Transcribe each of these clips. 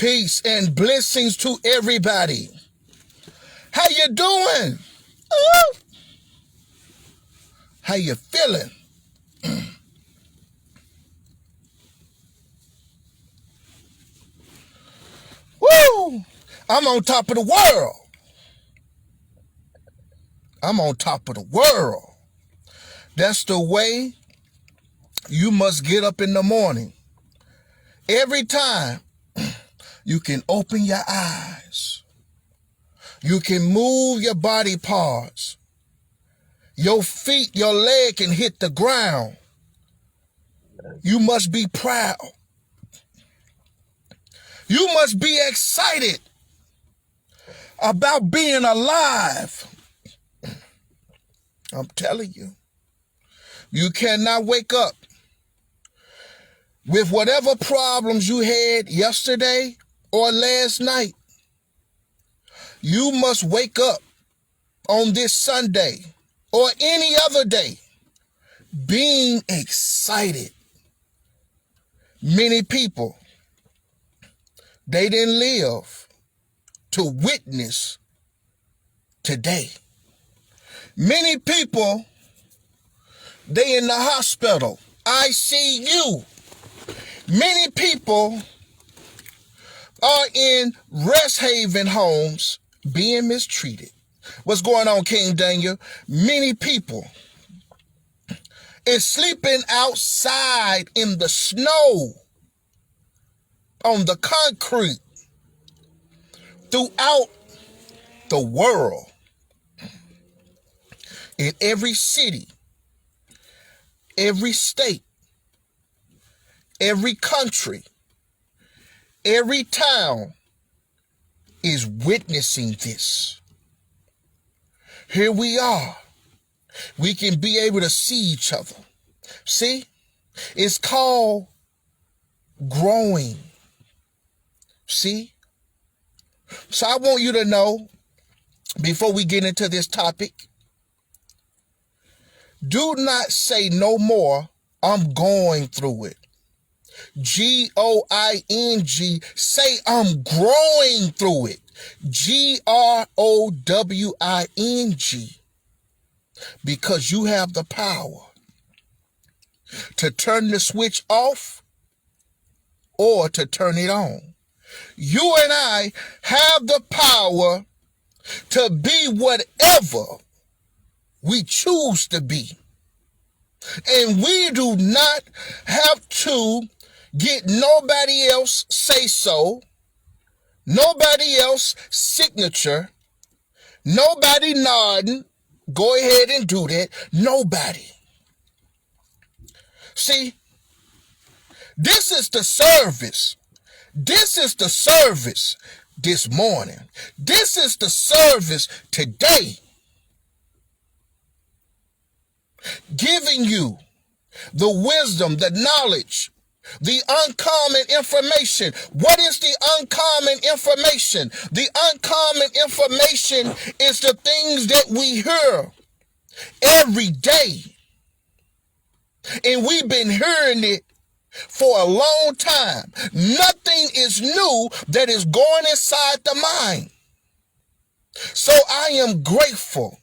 Peace and blessings to everybody. How you doing? Ooh. How you feeling? Woo! I'm on top of the world. I'm on top of the world. That's the way you must get up in the morning. Every time you can open your eyes. You can move your body parts. Your feet, your leg can hit the ground. You must be proud. You must be excited about being alive. I'm telling you. You cannot wake up with whatever problems you had yesterday or last night. You must wake up on this Sunday or any other day being excited. Many people, they didn't live to witness today. Many people, they in the hospital, ICU. Many people are in rest haven homes being mistreated. What's going on, King Daniel? Many people is sleeping outside in the snow, on the concrete, throughout the world. In every city, every state, every country, every town is witnessing this. Here we are. We can be able to see each other. See? It's called growing. See? So I want you to know, before we get into this topic, do not say no more, I'm going through it. G-O-I-N-G, say I'm growing through it. G-R-O-W-I-N-G. Because you have the power to turn the switch off or to turn it on. You and I have the power to be whatever we choose to be. And we do not have to get nobody else say so, nobody else signature, nobody nodding, go ahead and do that, nobody. See, this is the service. This is the service this morning. This is the service today. Giving you the wisdom, the knowledge, the uncommon information. What is the uncommon information? The uncommon information is the things that we hear every day. And we've been hearing it for a long time. Nothing is new that is going inside the mind. So I am grateful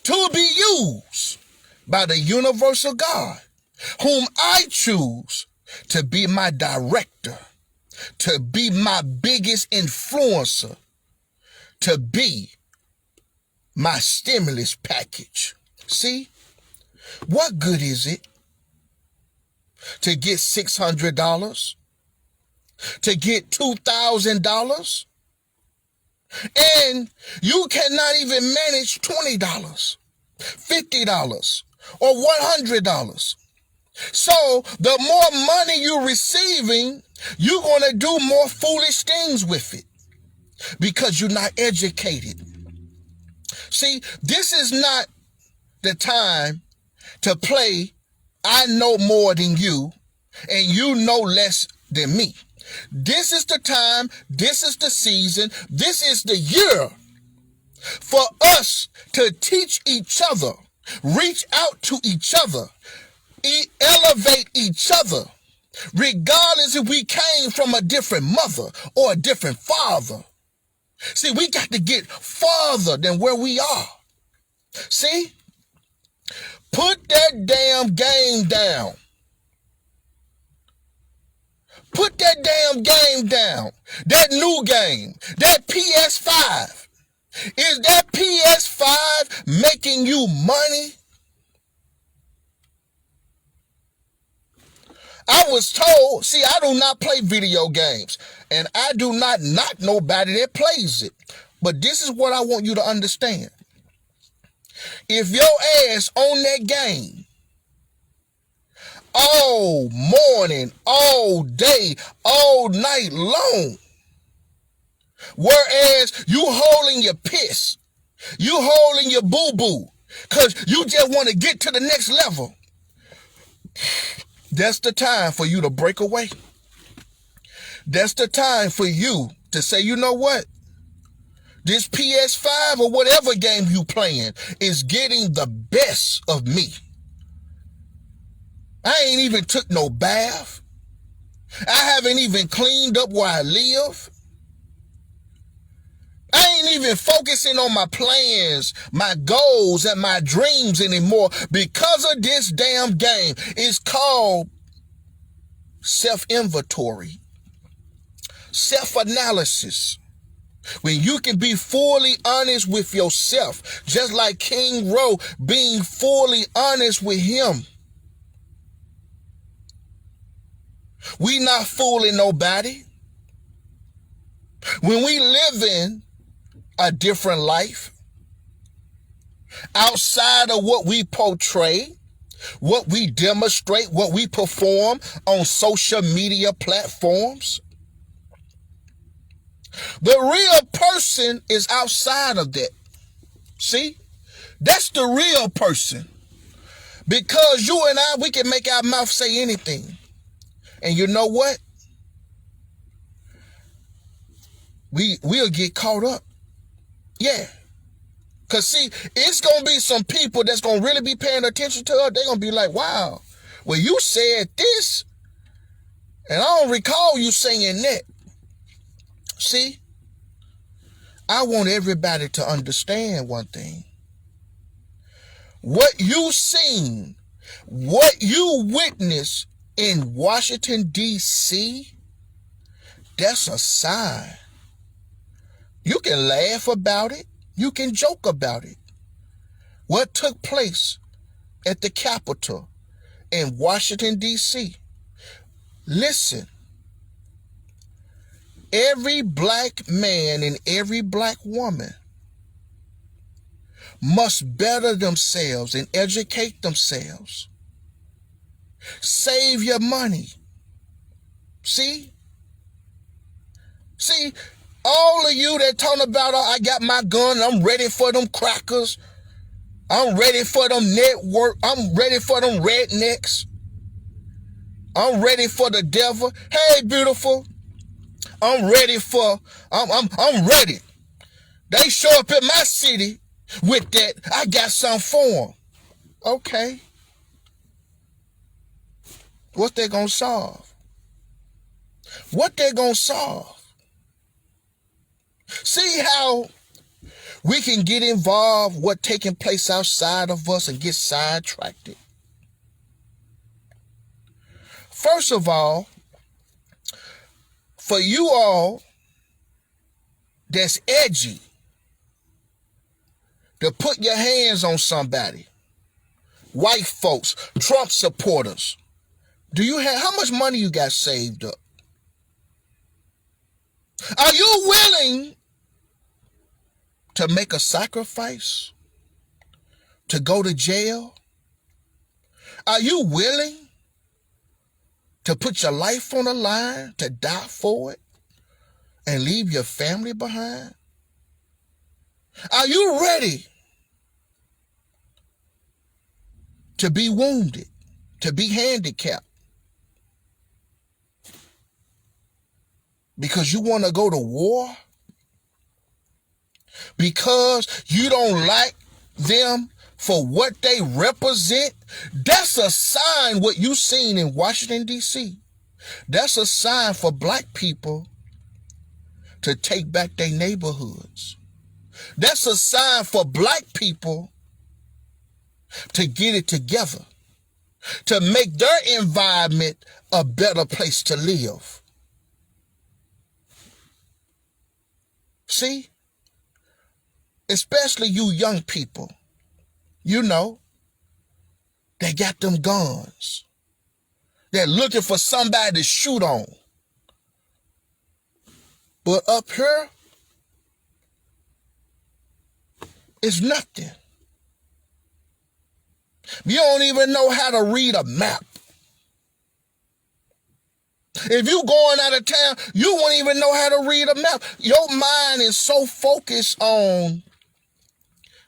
to be used by the universal God, whom I choose to be my director, to be my biggest influencer, to be my stimulus package. See, what good is it to get $600, to get $2,000, and you cannot even manage $20, $50, or $100. So the more money you're receiving, you're going to do more foolish things with it because you're not educated. See, this is not the time to play I know more than you and you know less than me. This is the time, this is the season, this is the year for us to teach each other, reach out to each other, elevate each other, regardless if we came from a different mother or a different father. See, we got to get farther than where we are. See? Put that damn game down. Put that damn game down. That new game. That PS5. Is that PS5 making you money? I was told, see, I do not play video games, and I do not knock nobody that plays it. But this is what I want you to understand. If your ass on that game all morning, all day, all night long, whereas you holding your piss, you holding your boo-boo, because you just want to get to the next level, that's the time for you to break away. That's the time for you to say, you know what? This PS5 or whatever game you playing is getting the best of me. I ain't even took no bath. I haven't even cleaned up where I live. I ain't even focusing on my plans, my goals, and my dreams anymore because of this damn game. It's called self-inventory, self-analysis. When you can be fully honest with yourself, just like King Roe being fully honest with him. We not fooling nobody. When we live in a different life, outside of what we portray, what we demonstrate, what we perform on social media platforms, the real person is outside of that. See? That's the real person. Because you and I, we can make our mouth say anything. And you know what? We'll get caught up. Yeah. Because see, it's going to be some people that's going to really be paying attention to us. They're going to be like, wow, well, you said this, and I don't recall you saying that. See, I want everybody to understand one thing. What you seen, what you witnessed in Washington, D.C., that's a sign. You can laugh about it. You can joke about it. What took place at the Capitol in Washington, D.C.? Listen. Every black man and every black woman must better themselves and educate themselves. Save your money. See? See, all of you that talking about, oh, I got my gun, I'm ready for them crackers. I'm ready for them network. I'm ready for them rednecks. I'm ready for the devil. Hey, beautiful. I'm ready. I'm ready. They show up in my city with that. I got something for them. Okay. What they gonna solve? What they gonna solve? See how we can get involved what taking place outside of us and get sidetracked. First of all, for you all that's edgy to put your hands on somebody, white folks, Trump supporters, do you have, how much money you got saved up? Are you willing to make a sacrifice? To go to jail? Are you willing to put your life on the line, to die for it, and leave your family behind? Are you ready to be wounded, to be handicapped, because you want to go to war? Because you don't like them for what they represent? That's a sign what you seen in Washington, D.C. That's a sign for black people to take back their neighborhoods. That's a sign for black people to get it together, to make their environment a better place to live. See? Especially you young people, you know, they got them guns. They're looking for somebody to shoot on. But up here, it's nothing. You don't even know how to read a map. If you going out of town, you won't even know how to read a map. Your mind is so focused on,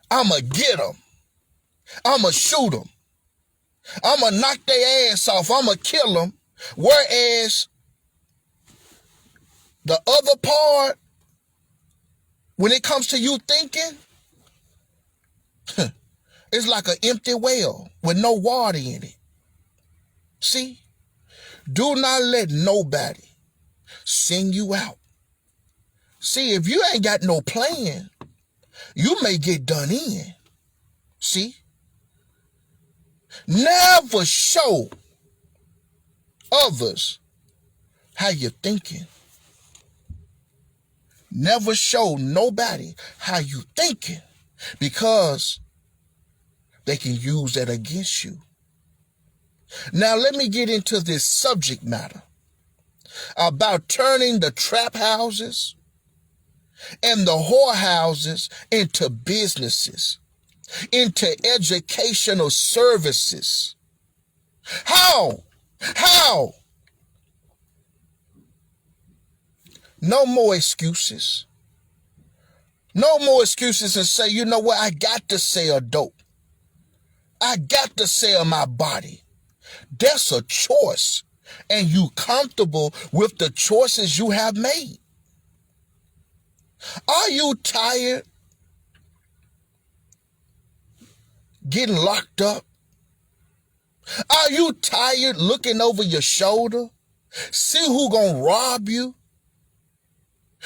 I'ma get them. I'ma shoot them. I'ma knock their ass off. I'ma kill them. Whereas the other part, when it comes to you thinking, it's like an empty well with no water in it. See? Do not let nobody sing you out. See, if you ain't got no plan, you may get done in. See? Never show others how you're thinking. Never show nobody how you thinking, because they can use that against you. Now let me get into this subject matter about turning the trap houses and the whorehouses into businesses, into educational services. How? How? No more excuses. No more excuses and say, you know what, I got to sell dope. I got to sell my body. That's a choice, and you comfortable with the choices you have made. Are you tired getting locked up? Are you tired looking over your shoulder? See who gonna rob you?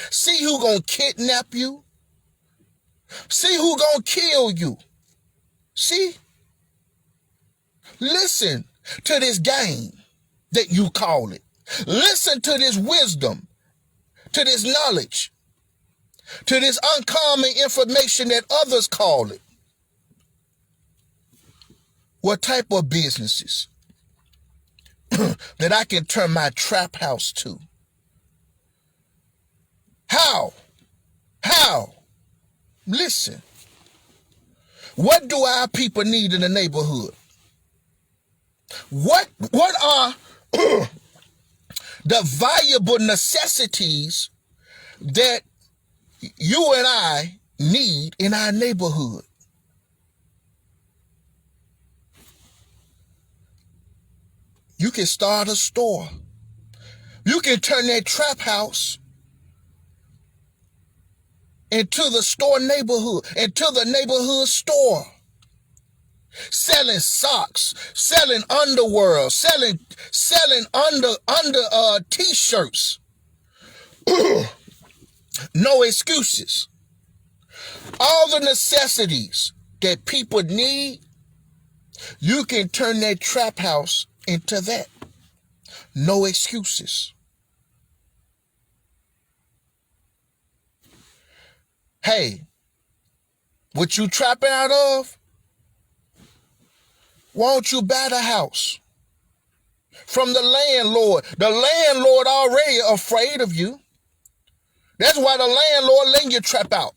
See who gonna kidnap you? See who gonna kill you? See? Listen to this game that you call it. Listen to this wisdom, to this knowledge, to this uncommon information that others call it. What type of businesses that I can turn my trap house to? How? How? Listen. What do our people need in the neighborhood? What are the valuable necessities that you and I need in our neighborhood? You can start a store. You can turn that trap house into the store neighborhood, into the neighborhood store. Selling socks, selling underwear, selling under t-shirts. No excuses. All the necessities that people need, you can turn that trap house into that. No excuses. Hey, what you trapping out of? Won't you buy the house from the landlord? The landlord already afraid of you. That's why the landlord letting you trap out.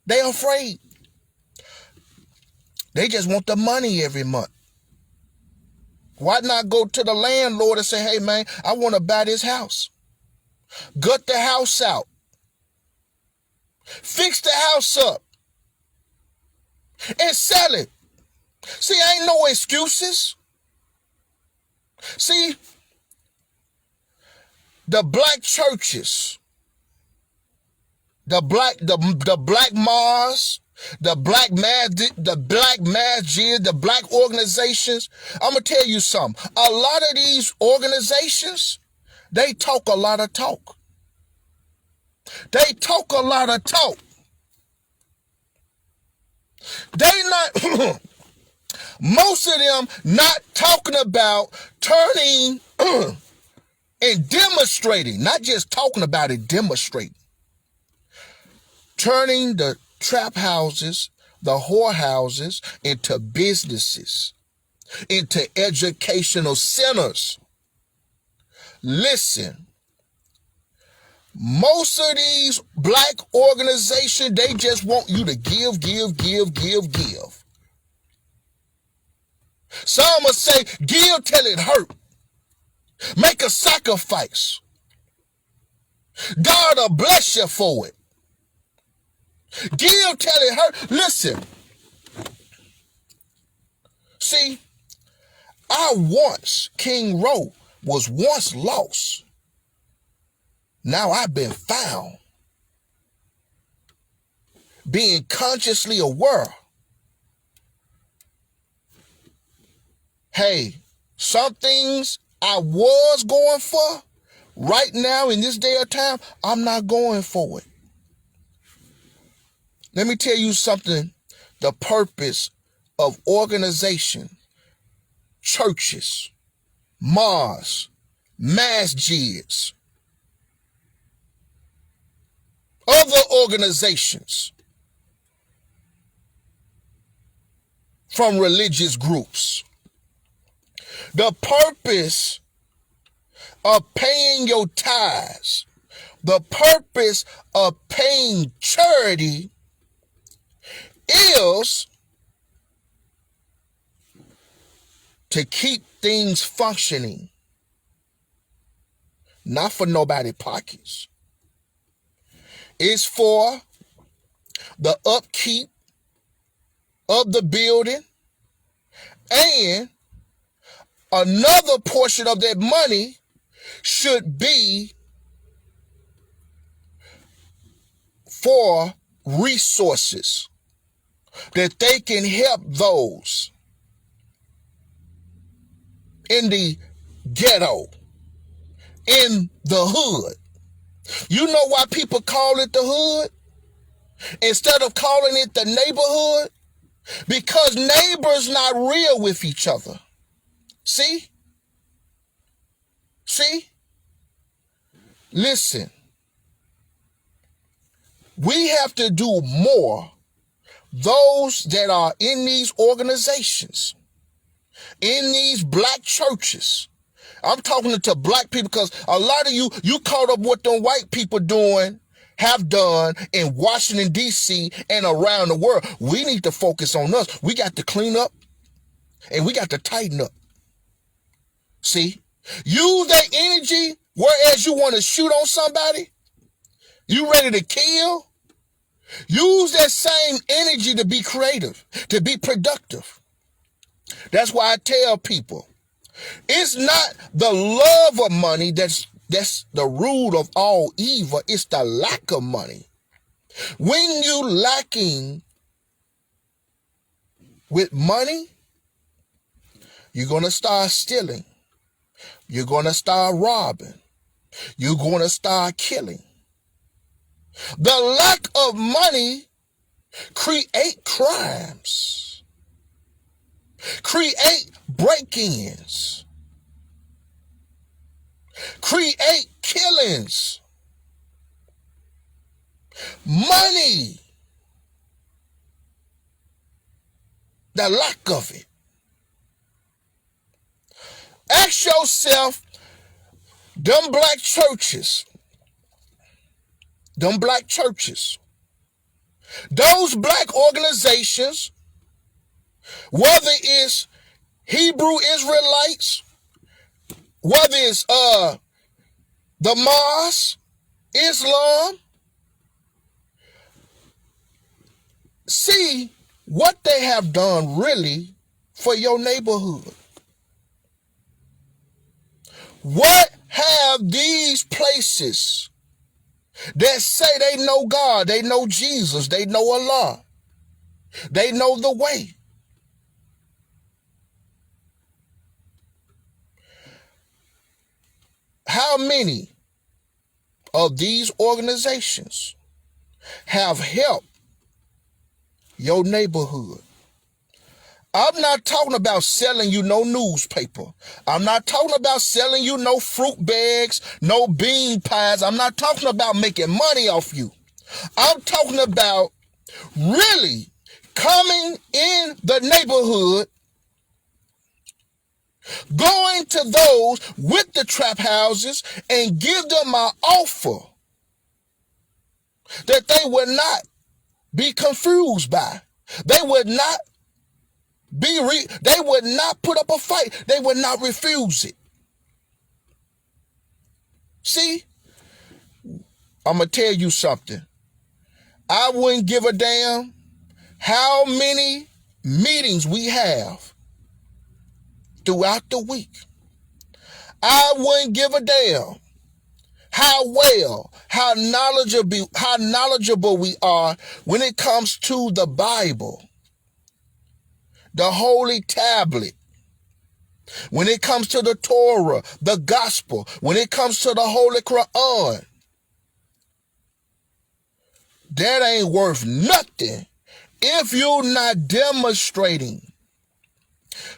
They afraid. They just want the money every month. Why not go to the landlord and say, hey man, I want to buy this house. Gut the house out. Fix the house up. And sell it. See, ain't no excuses. See, the black churches, the black Mars, the black masjid, the black organizations. I'm going to tell you something. A lot of these organizations, they talk a lot of talk. They talk a lot of talk. They not, most of them not talking about turning and demonstrating, not just talking about it, demonstrating. Turning the trap houses, the whorehouses into businesses, into educational centers. Listen, most of these black organizations, they just want you to give. Some will say, give till it hurt. Make a sacrifice. God will bless you for it. Give till it hurt. Listen. See, King Roe was once lost. Now I've been found. Being consciously aware. Hey, some things I was going for, right now in this day of time, I'm not going for it. Let me tell you something. The purpose of organization, churches, mosques, masjids, other organizations from religious groups. The purpose of paying your tithes, the purpose of paying charity is to keep things functioning, not for nobody's pockets. It's for the upkeep of the building, and another portion of that money should be for resources that they can help those in the ghetto, in the hood. You know why people call it the hood instead of calling it the neighborhood? Because neighbors not real with each other. See? Listen. We have to do more. Those that are in these organizations, in these black churches. I'm talking to black people because a lot of you caught up what them white people have done in Washington, D.C. and around the world. We need to focus on us. We got to clean up and we got to tighten up. See? Use that energy whereas you want to shoot on somebody. You ready to kill? Use that same energy to be creative, to be productive. That's why I tell people, it's not the love of money that's the root of all evil. It's the lack of money. When you lacking with money, you're going to start stealing. You're going to start robbing. You're going to start killing. The lack of money create crimes, create break-ins, create killings. Money, the lack of it. Ask yourself, them black churches, those black organizations, whether it's Hebrew Israelites, whether it's the mosque, Islam, see what they have done really for your neighborhood. What have these places that say they know God, they know Jesus, they know Allah, They know the way. How many of these organizations have helped your neighborhood? I'm not talking about selling you no newspaper. I'm not talking about selling you no fruit bags, no bean pies. I'm not talking about making money off you. I'm talking about really coming in the neighborhood, going to those with the trap houses and give them an offer that they would not be confused by. They would not they would not put up a fight. They would not refuse it. See, I'm going to tell you something. I wouldn't give a damn how many meetings we have throughout the week. I wouldn't give a damn how knowledgeable we are when it comes to the Bible, the holy tablet, when it comes to the Torah, the gospel, when it comes to the Holy Quran. That ain't worth nothing if you're not demonstrating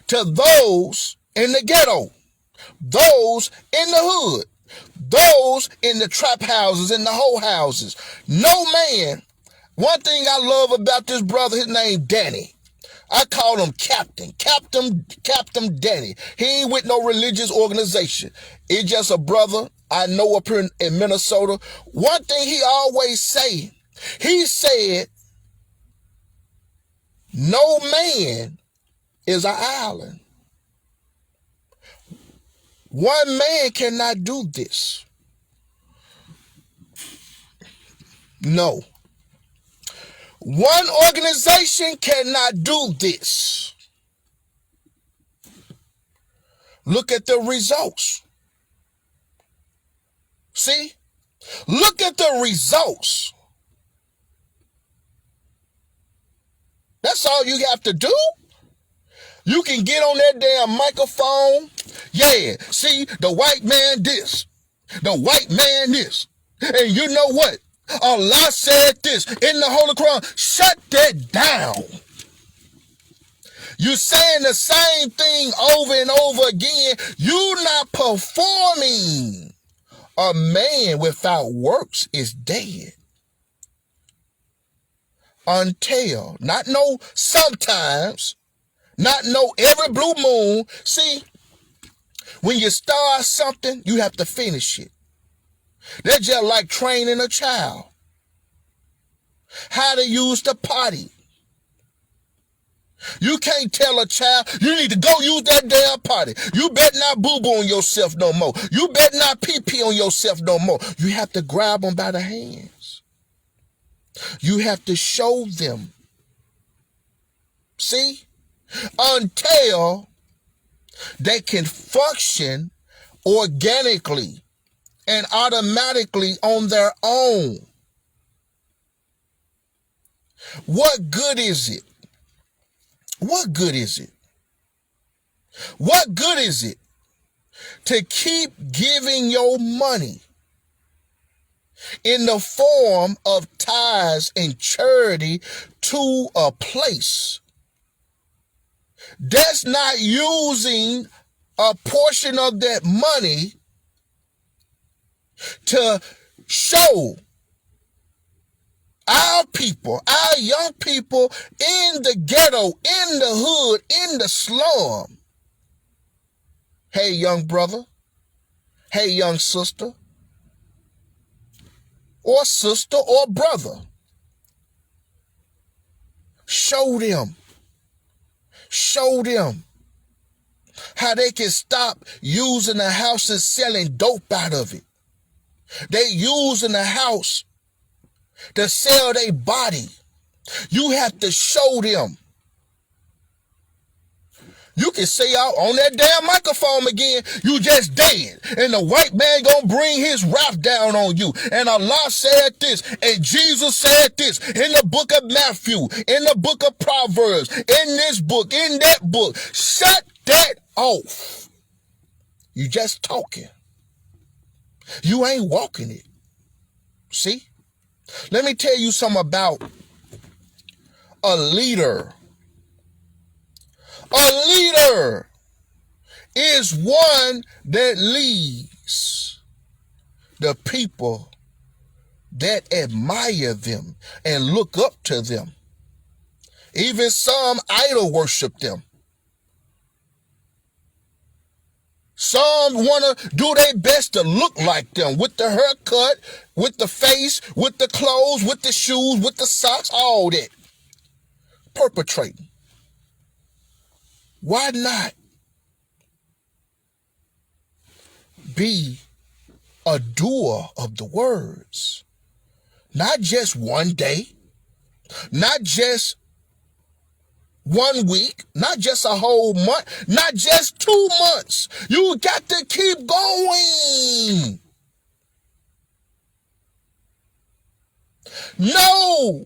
to those in the ghetto, those in the hood, those in the trap houses, in the hoe houses. No man. One thing I love about this brother, his name Danny. I call him Captain Danny. He ain't with no religious organization. It's just a brother I know up here in Minnesota. One thing he always say, he said, no man is an island. One man cannot do this. No. One organization cannot do this. Look at the results. See? Look at the results. That's all you have to do. You can get on that damn microphone. Yeah, see, the white man this. The white man this. And you know what? Allah said this in the Holy Quran. Shut that down. You saying the same thing over and over again. You not performing. A man without works is dead. Until, not no sometimes, not no every blue moon. See, when you start something, you have to finish it. They're just like training a child. How to use the potty. You can't tell a child, you need to go use that damn potty. You better not boo-boo on yourself no more. You better not pee-pee on yourself no more. You have to grab them by the hands. You have to show them. See? Until they can function organically and automatically on their own. What good is it? What good is it? What good is it to keep giving your money in the form of tithes and charity to a place that's not using a portion of that money to show our people, our young people in the ghetto, in the hood, in the slum? Hey, young brother. Hey, young sister. Or sister or brother. Show them. Show them how they can stop using the house and selling dope out of it. They using the house to sell their body. You have to show them. You can say out on that damn microphone again, you just dead. And the white man gonna bring his wrath down on you. And Allah said this, and Jesus said this, in the book of Matthew, in the book of Proverbs, in this book, in that book. Shut that off. You just talking. You ain't walking it. See? Let me tell you something about a leader. A leader is one that leads the people that admire them and look up to them. Even some idol worship them. Some want to do their best to look like them with the haircut, with the face, with the clothes, with the shoes, with the socks, all that. Perpetrating. Why not be a doer of the words? Not just one day, not just 1 week, not just a whole month, not just 2 months. You got to keep going. No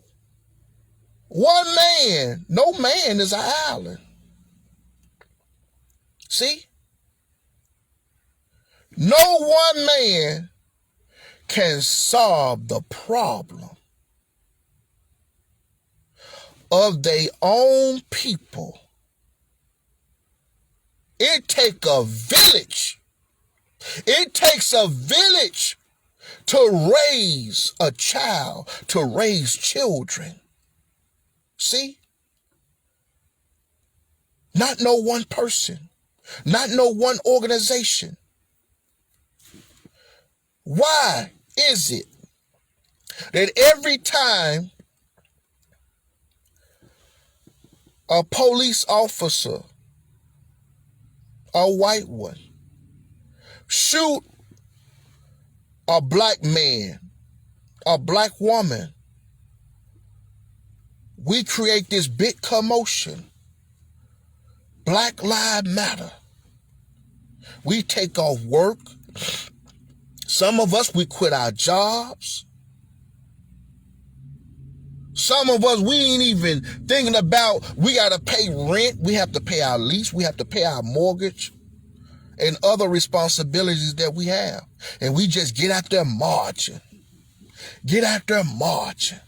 man is an island. See? No one man can solve the problem of their own people. It takes a village. It takes a village to raise a child, to raise children. See? Not no one person. Not no one organization. Why is it that every time a police officer, a white one, shoot a black man, a black woman, we create this big commotion? Black Lives Matter. We take off work. Some of us, we quit our jobs. Some of us, we ain't even thinking about, we got to pay rent. We have to pay our lease. We have to pay our mortgage and other responsibilities that we have. And we just get out there marching. Get out there marching.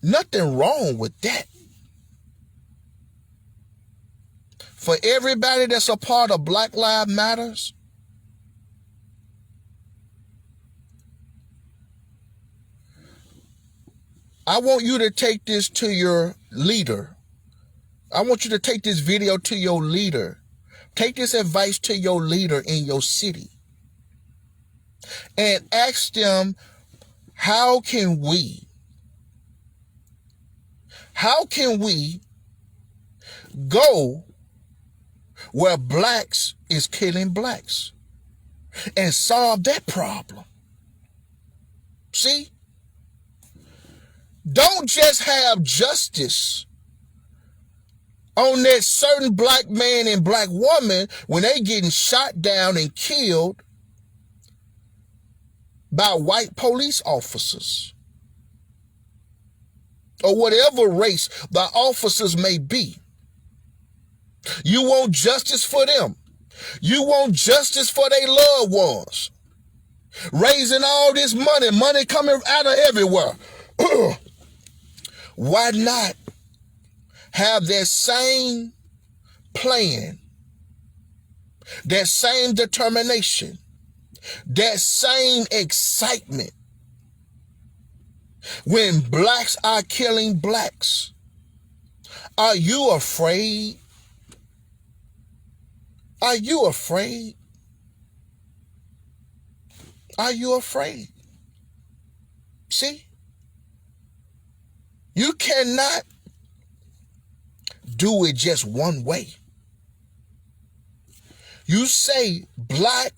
Nothing wrong with that. For everybody that's a part of Black Lives Matters, I want you to take this to your leader. I want you to take this video to your leader. Take this advice to your leader in your city. And ask them, how can we go where blacks is killing blacks and solve that problem? See? Don't just have justice on that certain black man and black woman when they getting shot down and killed by white police officers or whatever race the officers may be. You want justice for them. You want justice for their loved ones. Raising all this money coming out of everywhere. Why not have that same plan, that same determination, that same excitement when blacks are killing blacks? Are you afraid? Are you afraid? Are you afraid? See? You cannot do it just one way. You say Black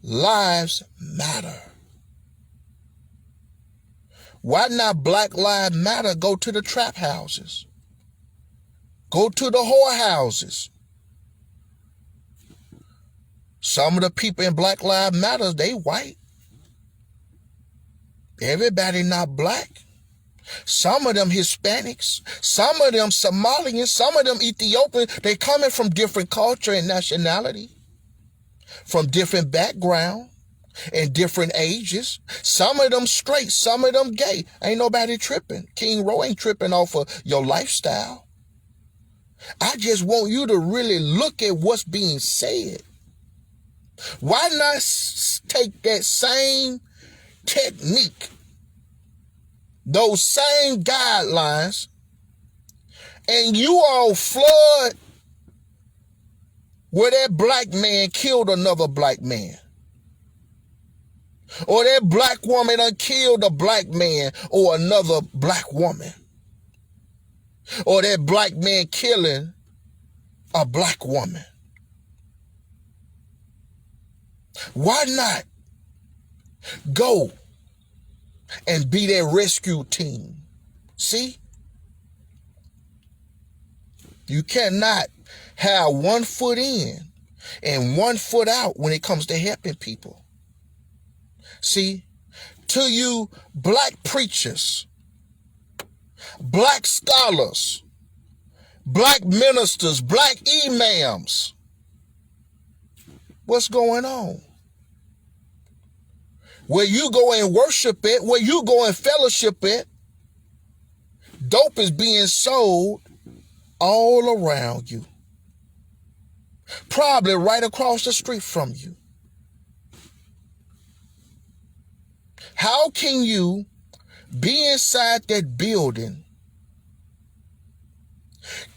Lives Matter. Why not Black Lives Matter go to the trap houses? Go to the whorehouses. Some of the people in Black Lives Matter, they white. Everybody not black. Some of them Hispanics, some of them Somalians, some of them Ethiopian. They coming from different culture and nationality, from different background and different ages. Some of them straight, some of them gay. Ain't nobody tripping. King Roe ain't tripping off of your lifestyle. I just want you to really look at what's being said. Why not take that same technique, those same guidelines, and you all flood where that black man killed another black man, or that black woman done killed a black man or another black woman, or that black man killing a black woman. Why not go and be that rescue team? See? You cannot have 1 foot in and 1 foot out when it comes to helping people. See? To you black preachers, black scholars, black ministers, black imams, what's going on? Where you go and worship it, where you go and fellowship it, dope is being sold all around you. Probably right across the street from you. How can you be inside that building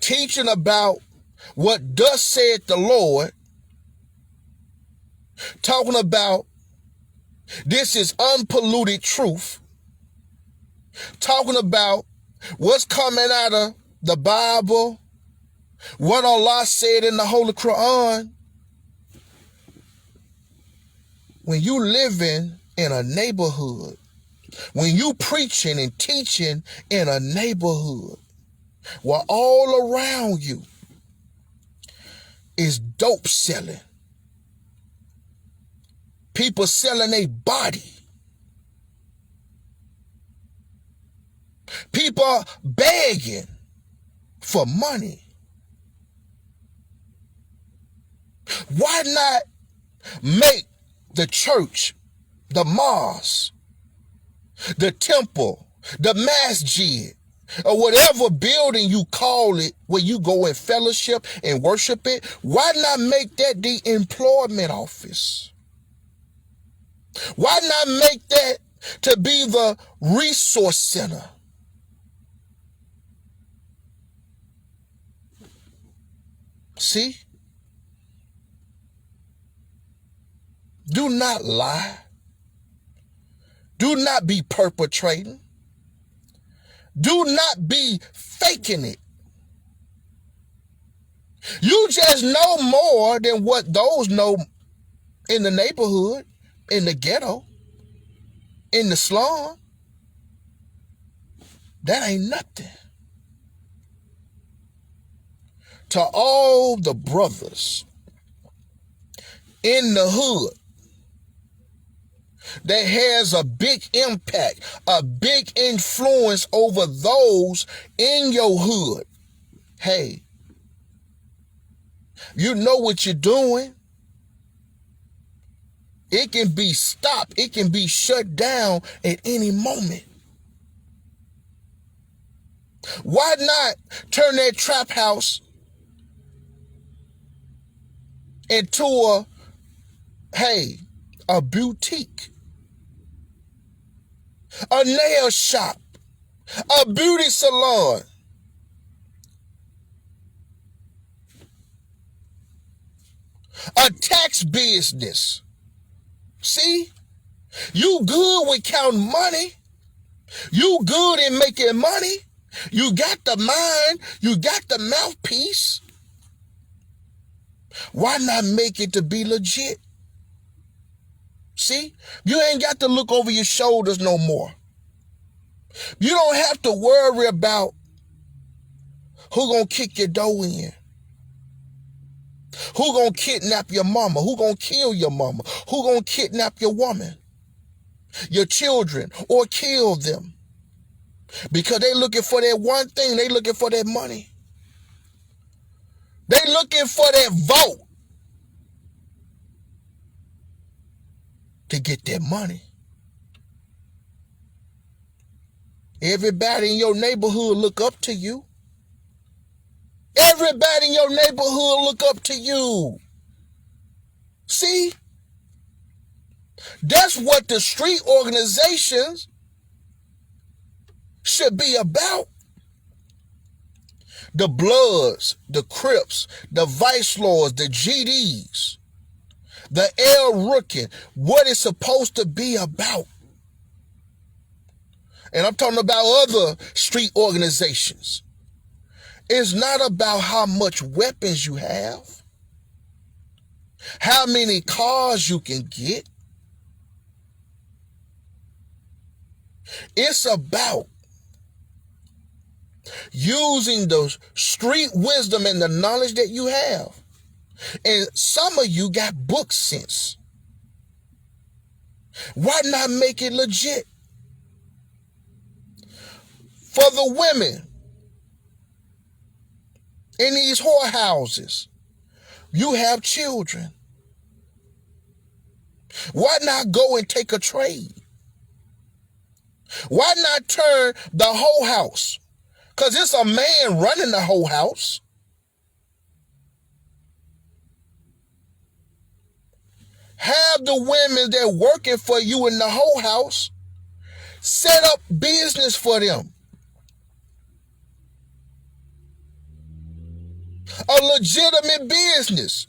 teaching about what thus said the Lord, talking about this is unpolluted truth, talking about what's coming out of the Bible, what Allah said in the Holy Quran, when you living in a neighborhood, when you preaching and teaching in a neighborhood where all around you is dope selling, people selling their body, people begging for money, why not make the church, the mosque, the temple, the masjid, or whatever building you call it, where you go and fellowship and worship it, why not make that the employment office? Why not make that to be the resource center? See? Do not lie. Do not be perpetrating. Do not be faking it. You just know more than what those know in the neighborhood, in the ghetto, in the slum. That ain't nothing. To all the brothers in the hood that has a big impact, a big influence over those in your hood. Hey, you know what you're doing. It can be stopped. It can be shut down at any moment. Why not turn that trap house into a boutique, a nail shop, a beauty salon, a tax business? See, you good with counting money. You good in making money. You got the mind. You got the mouthpiece. Why not make it to be legit? See, you ain't got to look over your shoulders no more. You don't have to worry about who gonna kick your door in, Who gonna kidnap your mama? Who gonna kill your mama? Who gonna kidnap your woman, your children, or kill them? Because they looking for that one thing. They looking for that money. They looking for that vote to get that money. Everybody in your neighborhood look up to you. Everybody in your neighborhood look up to you. See? That's what the street organizations should be about. The Bloods, the Crips, the Vice Lords, the GDs, the El Rookie, what it's supposed to be about. And I'm talking about other street organizations. It's not about how much weapons you have, how many cars you can get. It's about using the street wisdom and the knowledge that you have. And some of you got book sense. Why not make it legit? For the women in these whorehouses, you have children. Why not go and take a trade? Why not turn the whole house? Because it's a man running the whole house. Have the women that working for you in the whole house set up business for them. A legitimate business.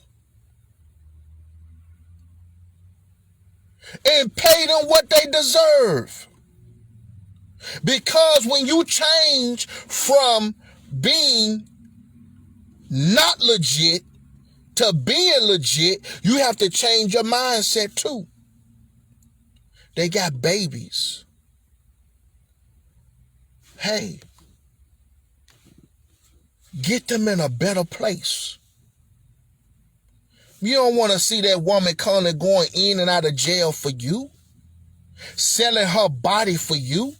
And pay them what they deserve. Because when you change from being not legit to being legit, you have to change your mindset too. They got babies. Hey, get them in a better place. You don't want to see that woman kind going in and out of jail for you, selling her body for you.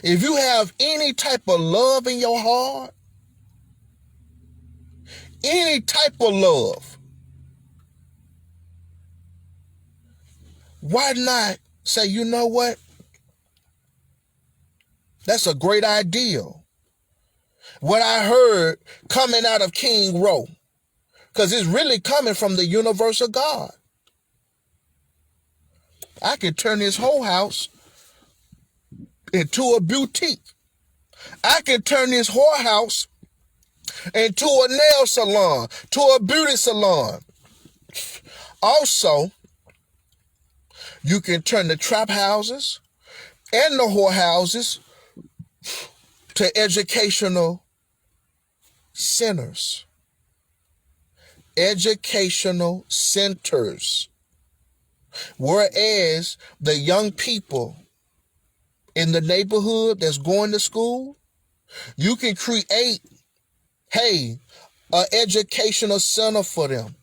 If you have any type of love in your heart, any type of love, why not say, you know what? That's a great idea. What I heard coming out of King Row, because it's really coming from the universe of God. I could turn this whole house into a boutique. I can turn this whorehouse into a nail salon, to a beauty salon. Also, you can turn the trap houses and the whorehouses to educational centers. Educational centers. Whereas the young people in the neighborhood that's going to school, you can create, hey, an educational center for them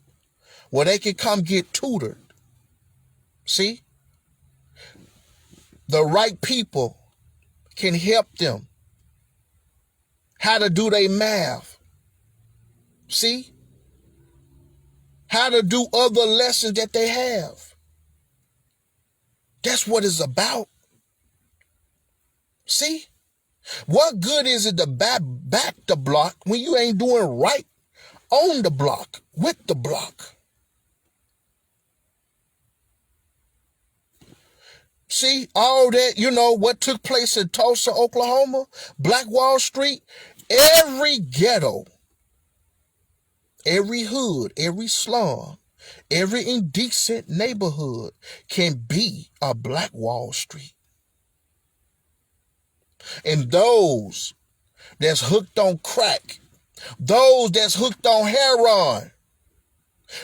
where they can come get tutored. See? The right people can help them how to do their math. See? How to do other lessons that they have. That's what it's about. See? What good is it to back the block when you ain't doing right on the block, with the block? See, all that, what took place in Tulsa, Oklahoma, Black Wall Street, every ghetto, every hood, every slum, every indecent neighborhood can be a Black Wall Street. And those that's hooked on crack, those that's hooked on heroin,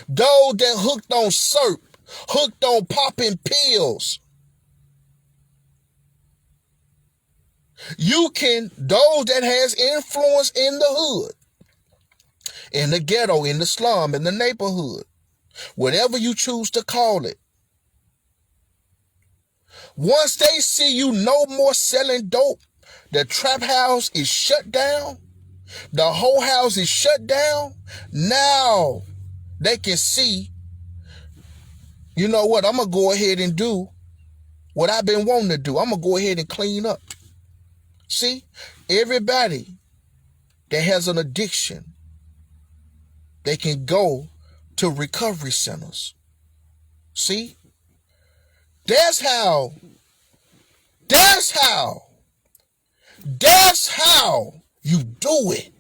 those that hooked on syrup, hooked on popping pills, those that has influence in the hood, in the ghetto, in the slum, in the neighborhood, whatever you choose to call it. Once they see you no more selling dope, the trap house is shut down, the whole house is shut down. Now they can see, you know what, I'm going to go ahead and do what I've been wanting to do. I'm going to go ahead and clean up. See, everybody that has an addiction, they can go to recovery centers. See, that's how you do it.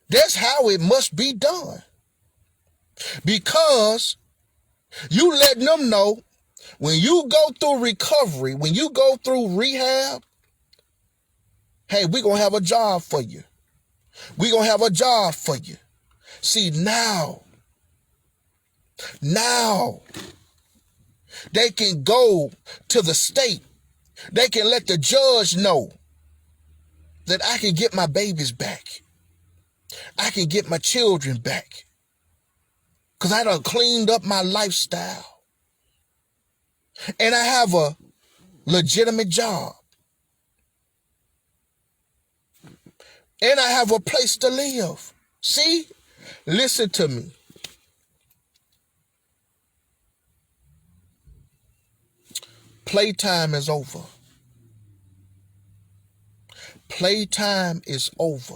That's how it must be done. Because you letting them know when you go through recovery, when you go through rehab, hey, we're going to have a job for you. We're going to have a job for you. See, now, they can go to the state. They can let the judge know that I can get my babies back. I can get my children back. Because I done cleaned up my lifestyle. And I have a legitimate job. And I have a place to live. See? Listen to me. Playtime is over. Playtime is over.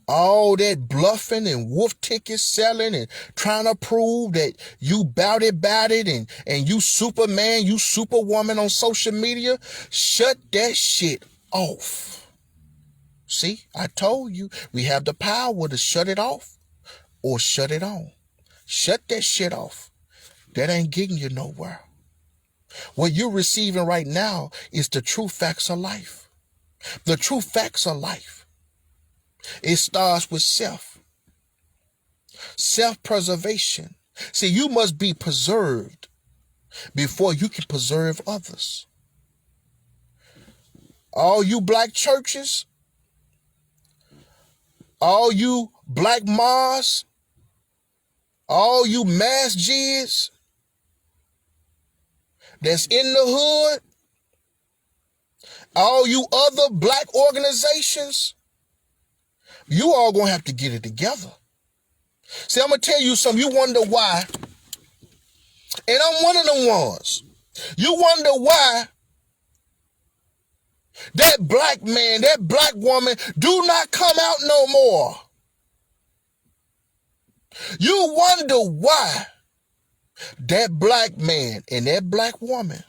All that bluffing and wolf ticket selling and trying to prove that you bout it, and you Superman, you Superwoman on social media, shut that shit off. See, I told you, we have the power to shut it off or shut it on. Shut that shit off. That ain't getting you nowhere. What you're receiving right now is the true facts of life. The true facts of life. It starts with self-preservation. See, you must be preserved before you can preserve others. All you black churches, all you black mosques, all you masjids that's in the hood, all you other black organizations, you all gonna have to get it together. See, I'm gonna tell you something. You wonder why, and I'm one of them ones. You wonder why that black man, that black woman do not come out no more. You wonder why that black man and that black woman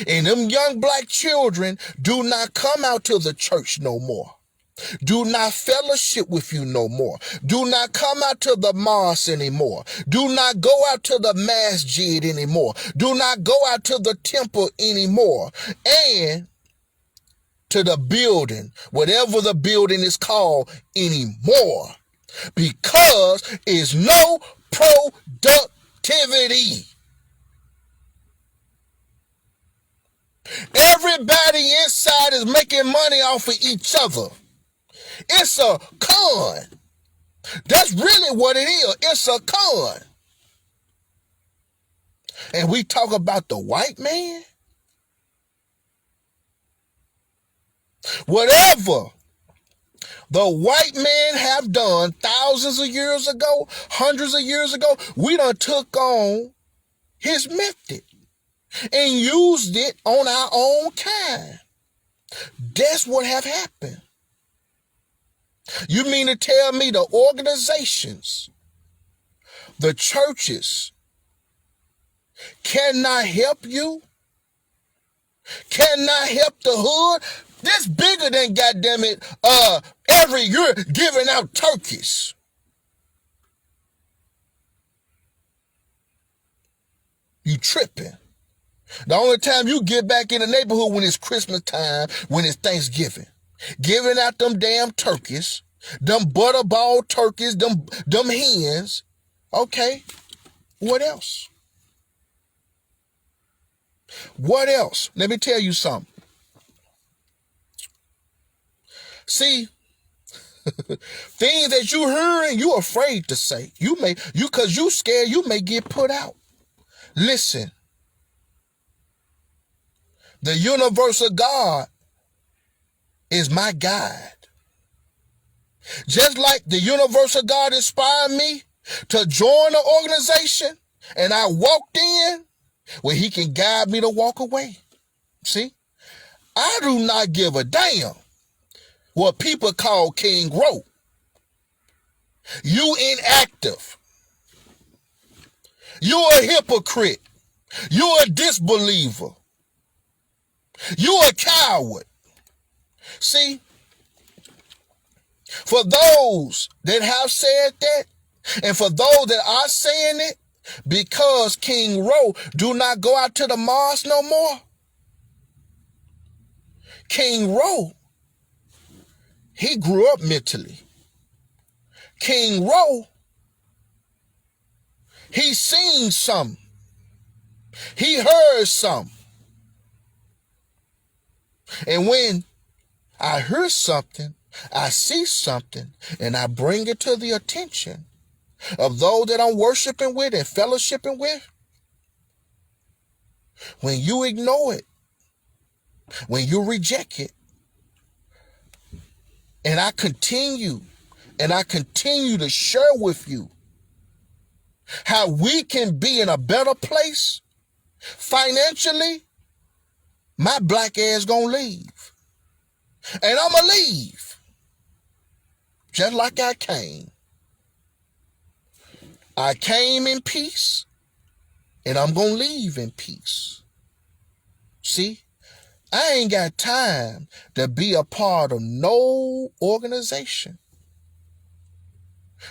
and them young black children do not come out to the church no more. Do not fellowship with you no more. Do not come out to the mosque anymore. Do not go out to the masjid anymore. Do not go out to the temple anymore. And to the building, whatever the building is called anymore. Because it's no productivity. Everybody inside is making money off of each other. It's a con. That's really what it is. It's a con. And we talk about the white man. Whatever the white man have done thousands of years ago, hundreds of years ago, we done took on his method and used it on our own kind. That's what have happened. You mean to tell me the organizations, the churches cannot help you? Cannot help the hood? This bigger than, goddamn it, every year giving out turkeys. You tripping. The only time you get back in the neighborhood when it's Christmas time, when it's Thanksgiving. Giving out them damn turkeys, them butterball turkeys, them hens. Okay, what else? What else? Let me tell you something. See, things that you hearing, you afraid to say. Cause you scared you may get put out. Listen, the universal God is my guide. Just like the universal God inspired me to join the organization, and I walked in where he can guide me to walk away. See, I do not give a damn what people call King Grow. You inactive. You're a hypocrite. You're a disbeliever. You're a coward. See, for those that have said that, and for those that are saying it, because King Roe do not go out to the mosque no more, King Roe, he grew up mentally. King Roe, he seen something. He heard something. And when I hear something, I see something, and I bring it to the attention of those that I'm worshiping with and fellowshipping with, when you ignore it, when you reject it, and I continue to share with you how we can be in a better place financially, my black ass gonna leave. And I'ma leave just like I came. I came in peace, and I'm gonna leave in peace. See, I ain't got time to be a part of no organization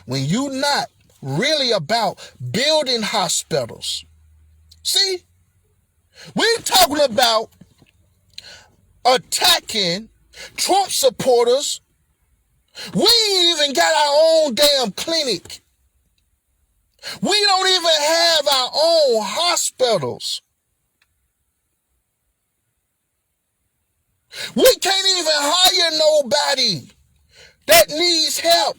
when you not really about building hospitals. See, we're talking about attacking Trump supporters. We ain't even got our own damn clinic. We don't even have our own hospitals. We can't even hire nobody that needs help.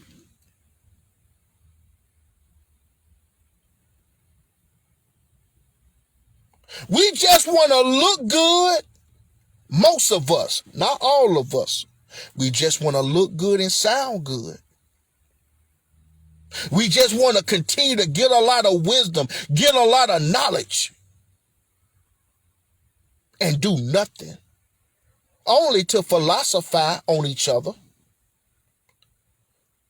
We just want to look good. Most of us, not all of us. We just want to look good and sound good. We just want to continue to get a lot of wisdom, get a lot of knowledge, and do nothing. Only to philosophize on each other.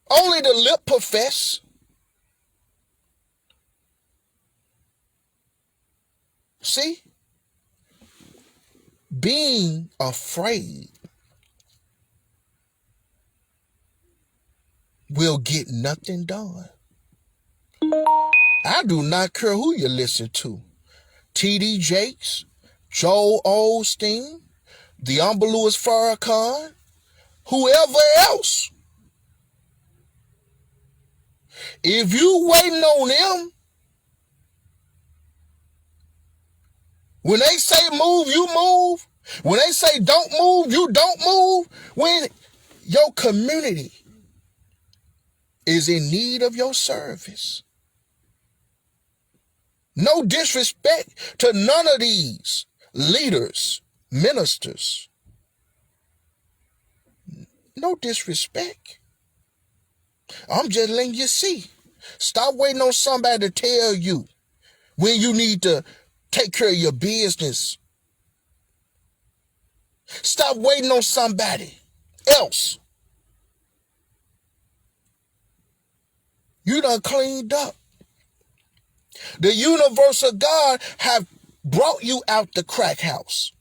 Only to lip profess. See? Being afraid will get nothing done. I do not care who you listen to. T.D. Jakes, Joel Osteen, the Louis Farrakhan, whoever else. If you waiting on them, when they say move, you move. When they say don't move, you don't move. When your community is in need of your service. No disrespect to none of these leaders, ministers. No disrespect. I'm just letting you see. Stop waiting on somebody to tell you when you need to take care of your business. Stop waiting on somebody else. You done cleaned up. The universal God have brought you out the crack house,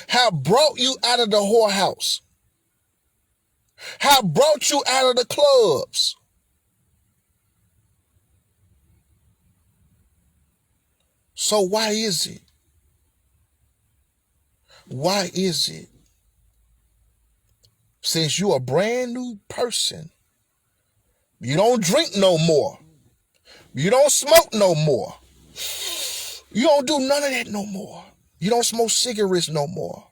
have brought you out of the whorehouse, have brought you out of the clubs. So why is it? Why is it? Since you're a brand new person, you don't drink no more. You don't smoke no more. You don't do none of that no more. You don't smoke cigarettes no more.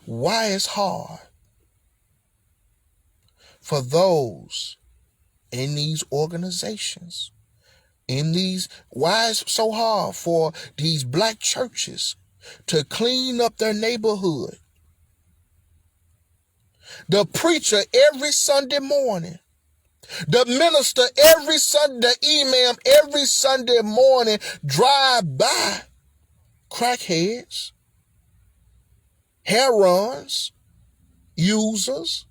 Why it's hard? for those in these organizations, why it's so hard for these black churches to clean up their neighborhood. The preacher every Sunday morning, the minister every Sunday, the imam every Sunday morning drive by crackheads, heroins, users,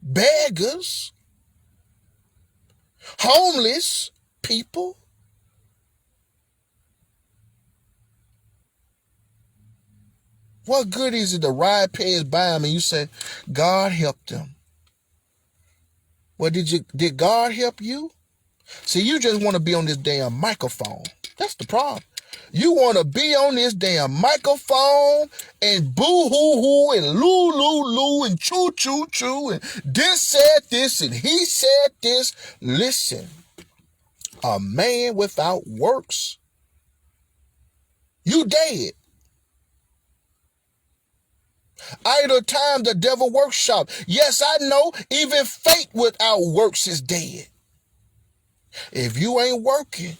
beggars, homeless people. What good is it to ride past by them and you say, God help them? Well, did God help you? See, you just want to be on this damn microphone. That's the problem. You want to be on this damn microphone and boo-hoo-hoo and loo-loo-loo and choo-choo-choo and this said this and he said this. Listen, a man without works, you dead. Idle time, the devil workshop. Yes, I know, even faith without works is dead. If you ain't working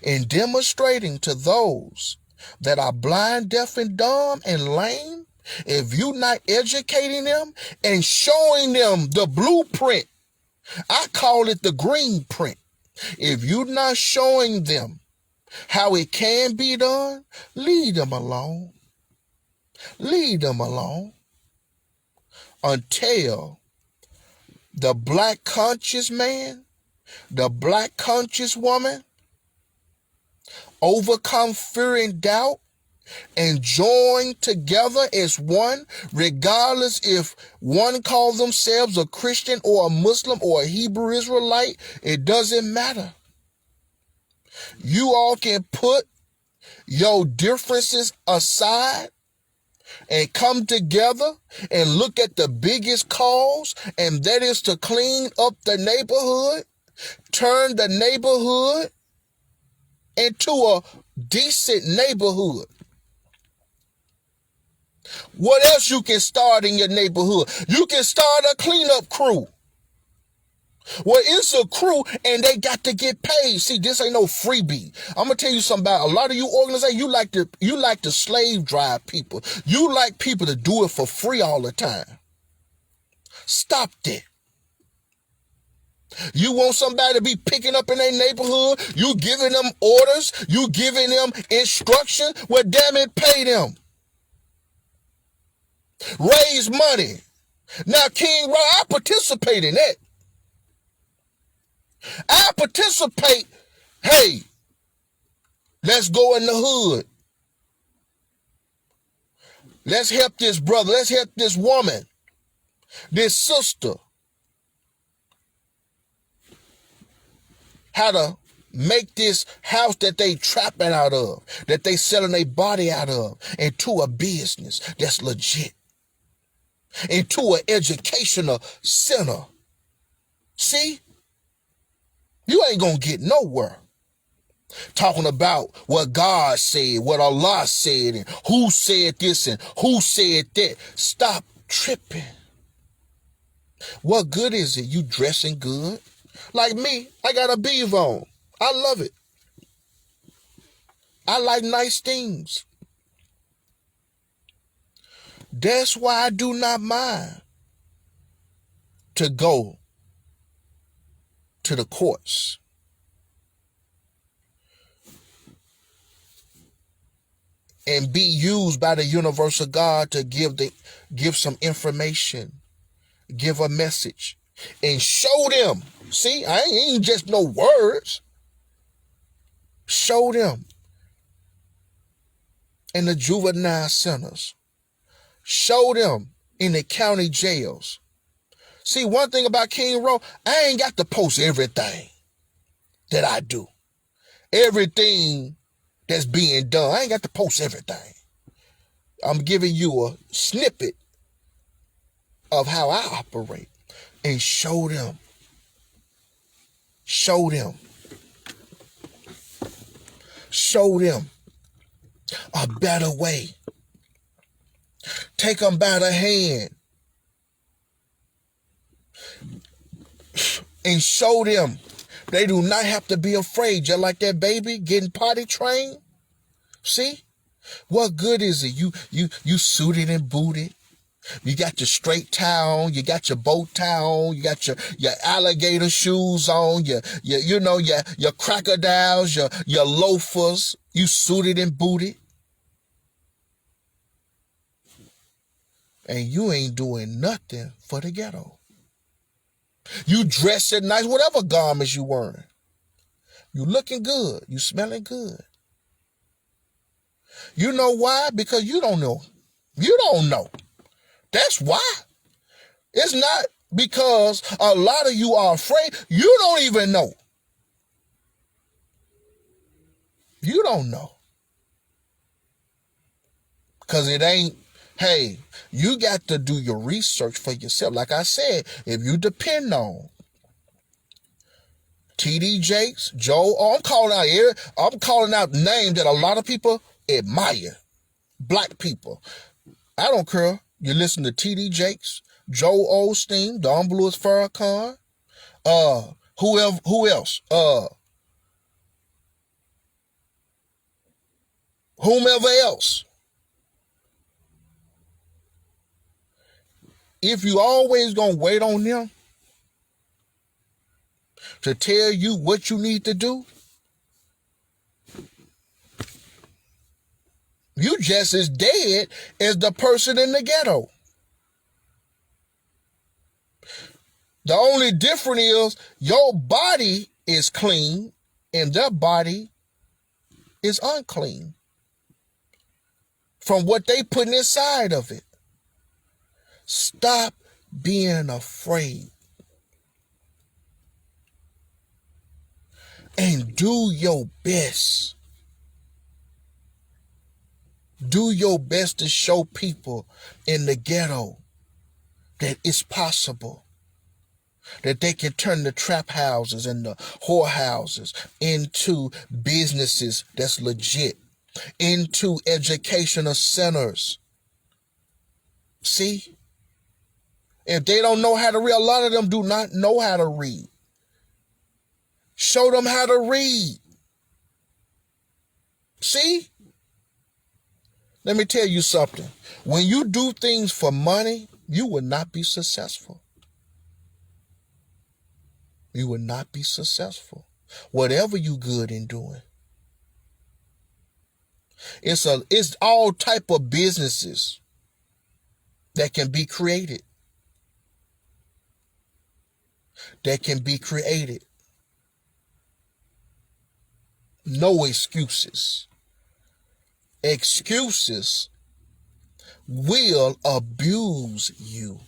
and demonstrating to those that are blind, deaf, and dumb and lame, if you not educating them and showing them the blueprint, I call it the green print. If you not showing them how it can be done, leave them alone. Leave them alone until the black conscious man, the black conscious woman overcome fear and doubt and join together as one, regardless if one calls themselves a Christian or a Muslim or a Hebrew Israelite. It doesn't matter. You all can put your differences aside and come together and look at the biggest cause, and that is to clean up the neighborhood, turn the neighborhood into a decent neighborhood. What else you can start in your neighborhood? You can start a cleanup crew. Well, it's a crew and they got to get paid. See, this ain't no freebie. I'm gonna tell you something about a lot of you organizations. You like to slave drive people. You like people to do it for free all the time. Stop that. You want somebody to be picking up in their neighborhood, you giving them orders, you giving them instruction. Well, damn it, pay them. Raise money. Now, King Raw, I participate in that. I participate. Hey, let's go in the hood. Let's help this brother. Let's help this woman, this sister. How to make this house that they trapping out of, that they selling their body out of, into a business that's legit, into an educational center. See? You ain't gonna get nowhere talking about what God said, what Allah said, and who said this and who said that. Stop tripping. What good is it you dressing good? Like me, I got a beaver on. I love it. I like nice things. That's why I do not mind to go to the courts. And be used by the universal God to give some information, give a message, and show them. See, I ain't just no words. Show them in the juvenile centers. Show them in the county jails. See, one thing about King Rowe, I ain't got to post everything that I do. Everything that's being done. I ain't got to post everything. I'm giving you a snippet of how I operate and show them. Show them. Show them a better way. Take them by the hand and show them they do not have to be afraid, just like that baby getting potty trained. See? What good is it? You suited and booted. You got your straight tie on, you got your bow tie on, you got your alligator shoes on, your crocodiles, your loafers, you suited and booted. And you ain't doing nothing for the ghetto. You dressing nice, whatever garments you wearing. You looking good, you smelling good. You know why? Because you don't know. You don't know. That's why. It's not because a lot of you are afraid. You don't even know. You don't know. Because it ain't, hey, you got to do your research for yourself. Like I said, if you depend on T.D. Jakes, Joe, I'm calling out names that a lot of people admire. Black people. I don't care. You listen to T.D. Jakes, Joel Osteen, Don Blues Farrakhan, who else? Whomever else. If you always gonna wait on them to tell you what you need to do, you just as dead as the person in the ghetto. The only difference is your body is clean and their body is unclean from what they put inside of it. Stop being afraid and do your best. Do your best to show people in the ghetto that it's possible. That they can turn the trap houses and the whorehouses into businesses that's legit, into educational centers. See? If they don't know how to read, a lot of them do not know how to read. Show them how to read. See? Let me tell you something. When you do things for money, you will not be successful. You will not be successful. Whatever you good in doing. It's all type of businesses that can be created. That can be created. No excuses. Excuses will abuse you.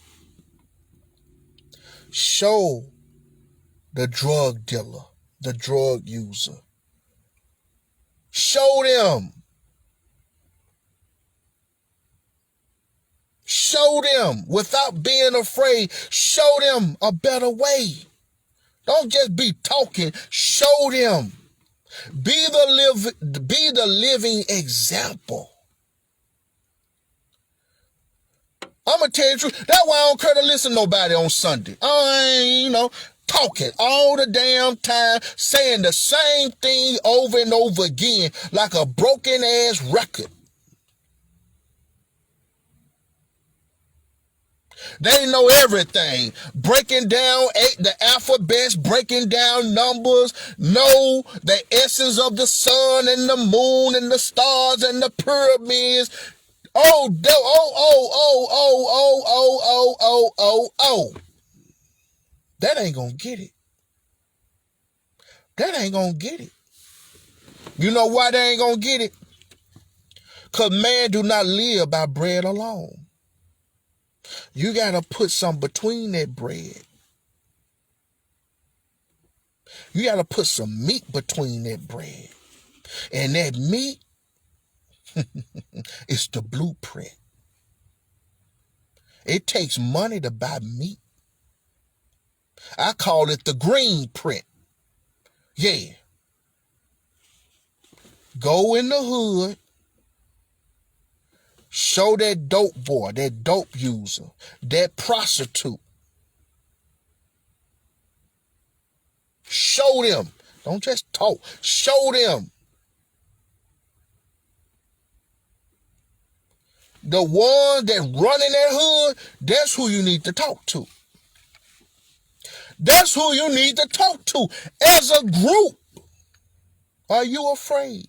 Show the drug dealer, the drug user. Show them. Show them without being afraid. Show them a better way. Don't just be talking. Show them. Be the living example. I'm going to tell you the truth. That's why I don't care to listen to nobody on Sunday. I ain't, talking all the damn time, saying the same thing over and over again like a broken ass record. They know everything. Breaking down the alphabets, breaking down numbers, know the essence of the sun and the moon and the stars and the pyramids. That ain't gonna get it. That ain't gonna get it. You know why they ain't gonna get it? Because man do not live by bread alone. You gotta put some between that bread. You gotta put some meat between that bread. And that meat is the blueprint. It takes money to buy meat. I call it the green print. Yeah. Go in the hood. Show that dope boy, that dope user, that prostitute. Show them. Don't just talk. Show them. The ones that run in that hood, that's who you need to talk to. That's who you need to talk to as a group. Are you afraid?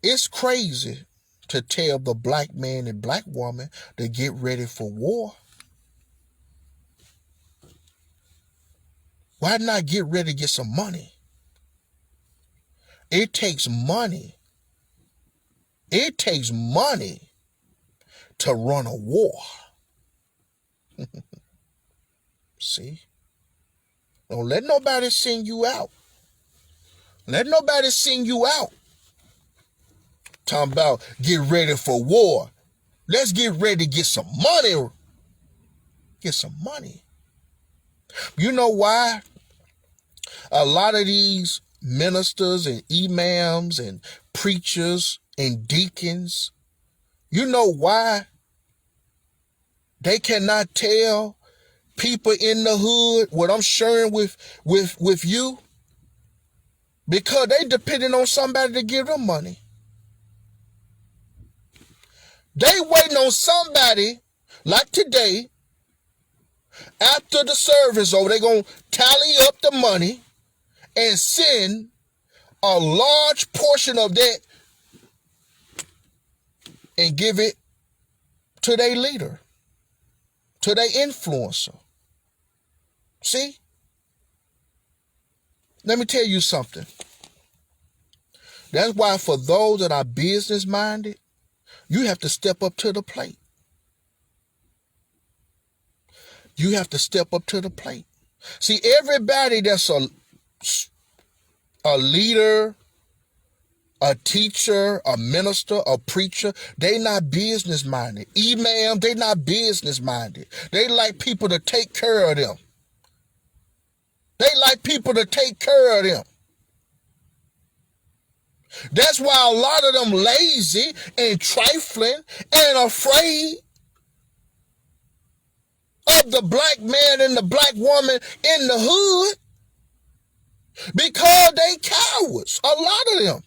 It's crazy to tell the black man and black woman to get ready for war. Why not get ready to get some money? It takes money. It takes money to run a war. See? Don't let nobody sing you out. Let nobody sing you out. Talking about get ready for war. Let's get ready to get some money. Get some money. You know why? A lot of these ministers and imams and preachers and deacons, you know why they cannot tell people in the hood what I'm sharing with you? Because they depending on somebody to give them money. They waiting on somebody like today. After the service over, they're going to tally up the money and send a large portion of that and give it to their leader, to their influencer. See? Let me tell you something. That's why for those that are business-minded, you have to step up to the plate. You have to step up to the plate. See, everybody that's a leader, a teacher, a minister, a preacher, they not business-minded. Imam, they not business-minded. They like people to take care of them. They like people to take care of them. That's why a lot of them lazy and trifling and afraid of the black man and the black woman in the hood because they cowards, a lot of them.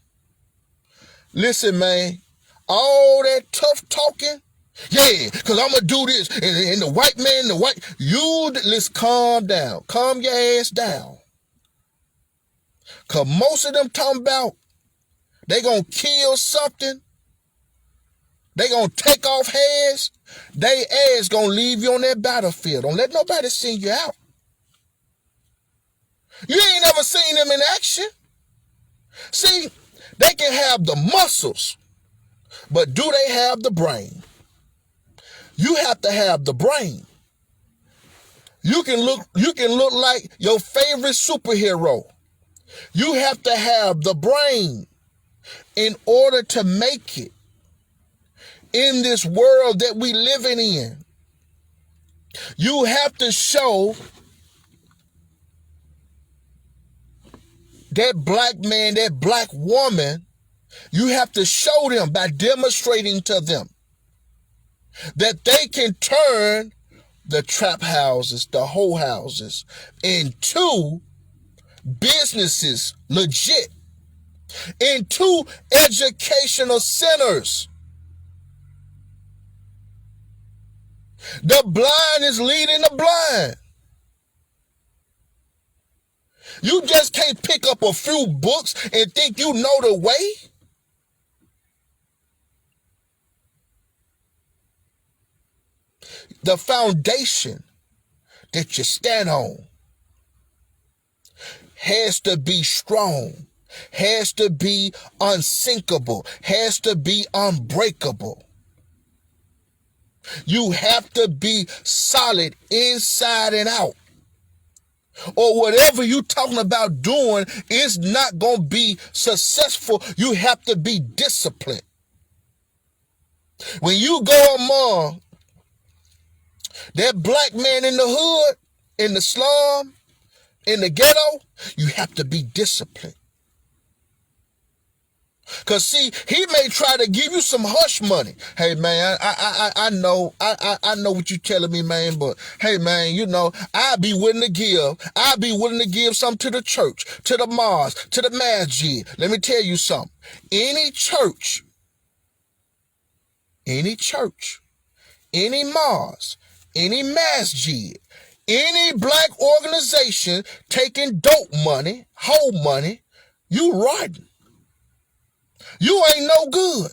Listen, man, all that tough talking, yeah, because I'm going to do this, and the white man, let's calm down. Calm your ass down. Because most of them talking about they going to kill something, they going to take off heads, they ass going to leave you on that battlefield. Don't let nobody sing you out. You ain't never seen them in action. See, they can have the muscles, but do they have the brain? You have to have the brain. You can look like your favorite superhero. You have to have the brain in order to make it in this world that we living in. You have to show that black man, that black woman, you have to show them by demonstrating to them that they can turn the trap houses, the hoe houses, into businesses, legit, into educational centers. The blind is leading the blind. You just can't pick up a few books and think you know the way. The foundation that you stand on has to be strong, has to be unsinkable, has to be unbreakable. You have to be solid inside and out. Or whatever you talking about doing is not going to be successful. You have to be disciplined. When you go among that black man in the hood, in the slum, in the ghetto, you have to be disciplined. Cause see, he may try to give you some hush money. Hey man, I know, I know what you telling me, man. But hey man, you know, I'd be willing to give. I'd be willing to give something to the church, to the mosque, to the masjid. Let me tell you something. Any church, any mosque, any masjid, any black organization taking dope money, whole money, you rotten. You ain't no good.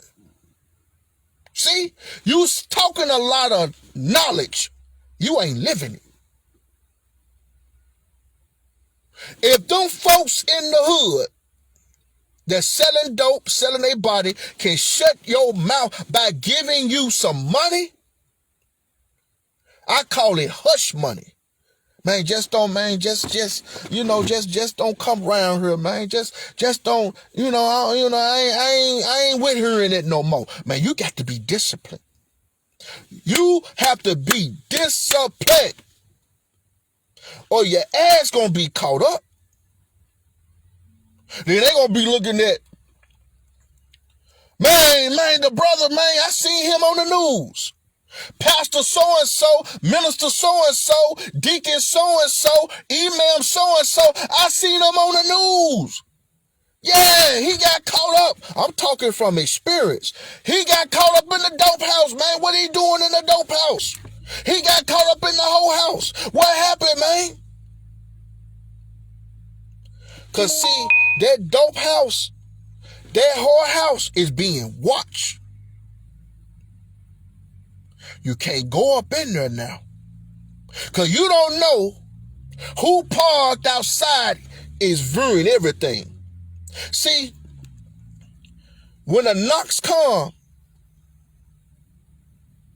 See, you talking a lot of knowledge. You ain't living it. If them folks in the hood that's selling dope, selling their body, can shut your mouth by giving you some money, I call it hush money. Man, just don't, man, just don't come around here, man. Just don't, I ain't with her in it no more. Man, you got to be disciplined. You have to be disciplined, or your ass gonna be caught up. Then they gonna be looking at, man, the brother, man, I seen him on the news. Pastor so-and-so, minister so-and-so, deacon so-and-so, imam so-and-so, I seen him on the news. Yeah, he got caught up. I'm talking from experience. He got caught up in the dope house, man. What he doing in the dope house? He got caught up in the whole house. What happened, man? Because see, that dope house, that whole house is being watched. You can't go up in there now. Because you don't know who parked outside is viewing everything. See, when the knocks come,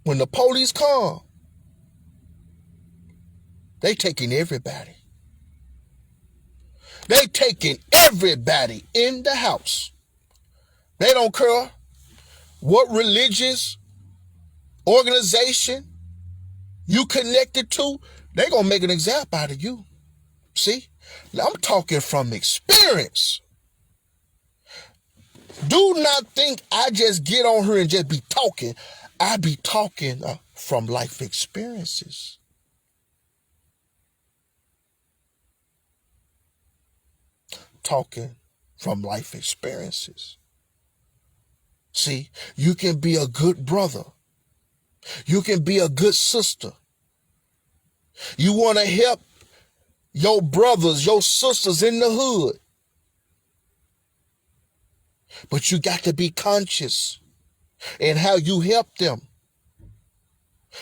when the police come, they taking everybody. They taking everybody in the house. They don't care what religious organization you connected to. They gonna make an example out of you. See, I'm talking from experience. Do not think I just get on here and just be talking. I be talking from life experiences. Talking from life experiences. See, you can be a good brother. You can be a good sister. You want to help your brothers, your sisters in the hood. But you got to be conscious in how you help them.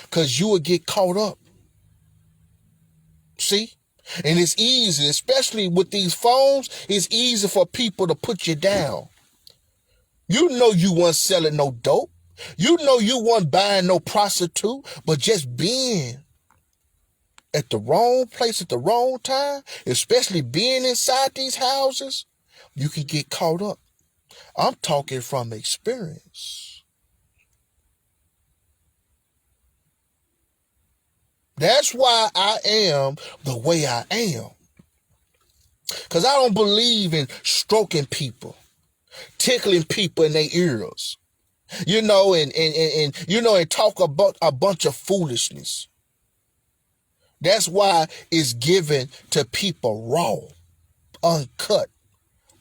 Because you will get caught up. See? And it's easy, especially with these phones, it's easy for people to put you down. You know you weren't selling no dope. You know you weren't buying no prostitute, but just being at the wrong place at the wrong time, especially being inside these houses, you can get caught up. I'm talking from experience. That's why I am the way I am. Because I don't believe in stroking people, tickling people in their ears, and talk about a bunch of foolishness. That's why it's given to people raw, uncut,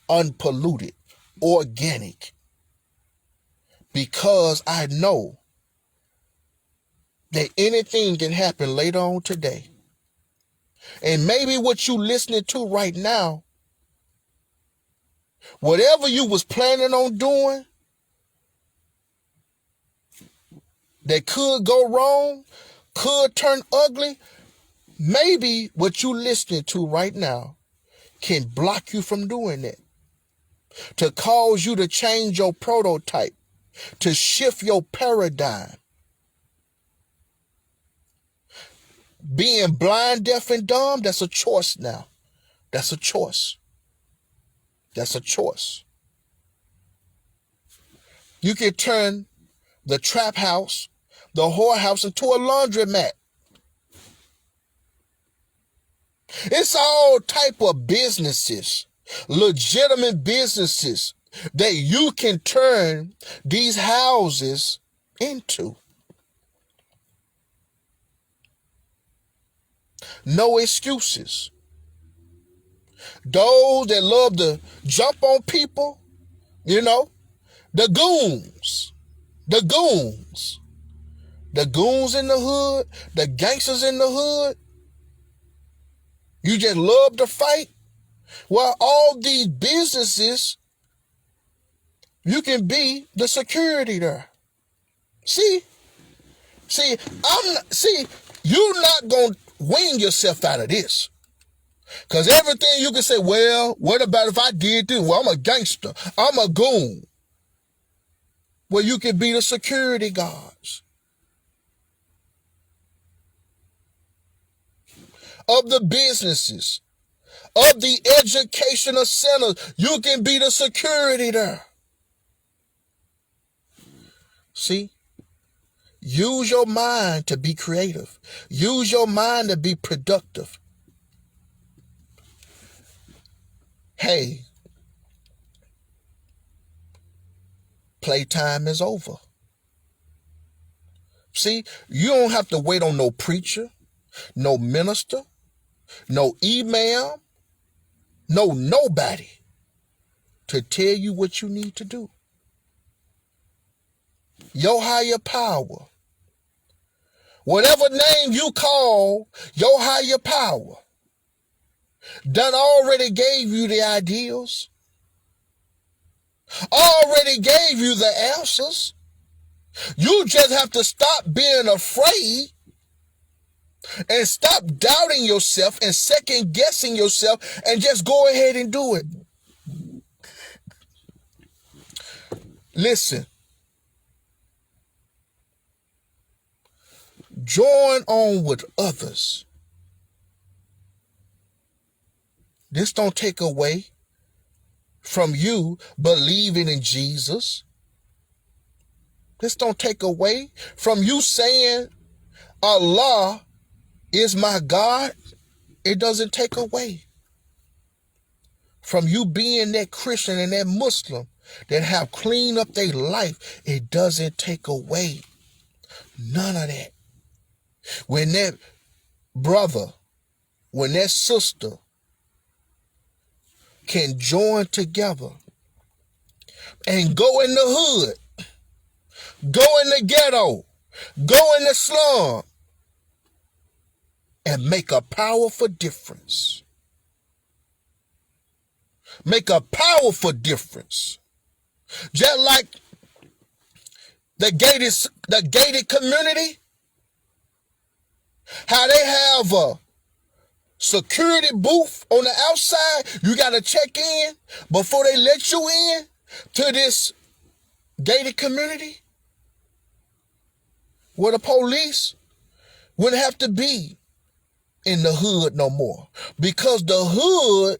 unpolluted, organic. Because I know that anything can happen later on today. And maybe what you listening to right now, whatever you was planning on doing that could go wrong, could turn ugly, maybe what you listening to right now can block you from doing that, to cause you to change your prototype, to shift your paradigm. Being blind, deaf, and dumb, that's a choice now. That's a choice. That's a choice. You can turn the trap house, the whorehouse, into a laundromat. It's all type of businesses, legitimate businesses that you can turn these houses into. No excuses. Those that love to jump on people, you know, the goons, the goons, the goons in the hood, the gangsters in the hood, you just love to fight. Well, all these businesses, you can be the security there. See, you're not going to wing yourself out of this. Because everything you can say, well, what about if I did this? Well, I'm a gangster. I'm a goon. Well, you can be the security guards of the businesses, of the educational centers. You can be the security there. See? Use your mind to be creative. Use your mind to be productive. Hey, playtime is over. See, you don't have to wait on no preacher, no minister, no email, no nobody to tell you what you need to do. Your higher power, whatever name you call your higher power, done already gave you the ideals, already gave you the answers. You just have to stop being afraid and stop doubting yourself and second guessing yourself and just go ahead and do it. Listen, join on with others. This don't take away from you believing in Jesus. This don't take away from you saying Allah is my God. It doesn't take away from you being that Christian and that Muslim that have cleaned up their life. It doesn't take away none of that. When that brother, when that sister can join together and go in the hood, go in the ghetto, go in the slum, and make a powerful difference. Make a powerful difference. Just like the gated community, how they have a security booth on the outside. You got to check in before they let you in to this gated community, where the police wouldn't have to be in the hood no more, because the hood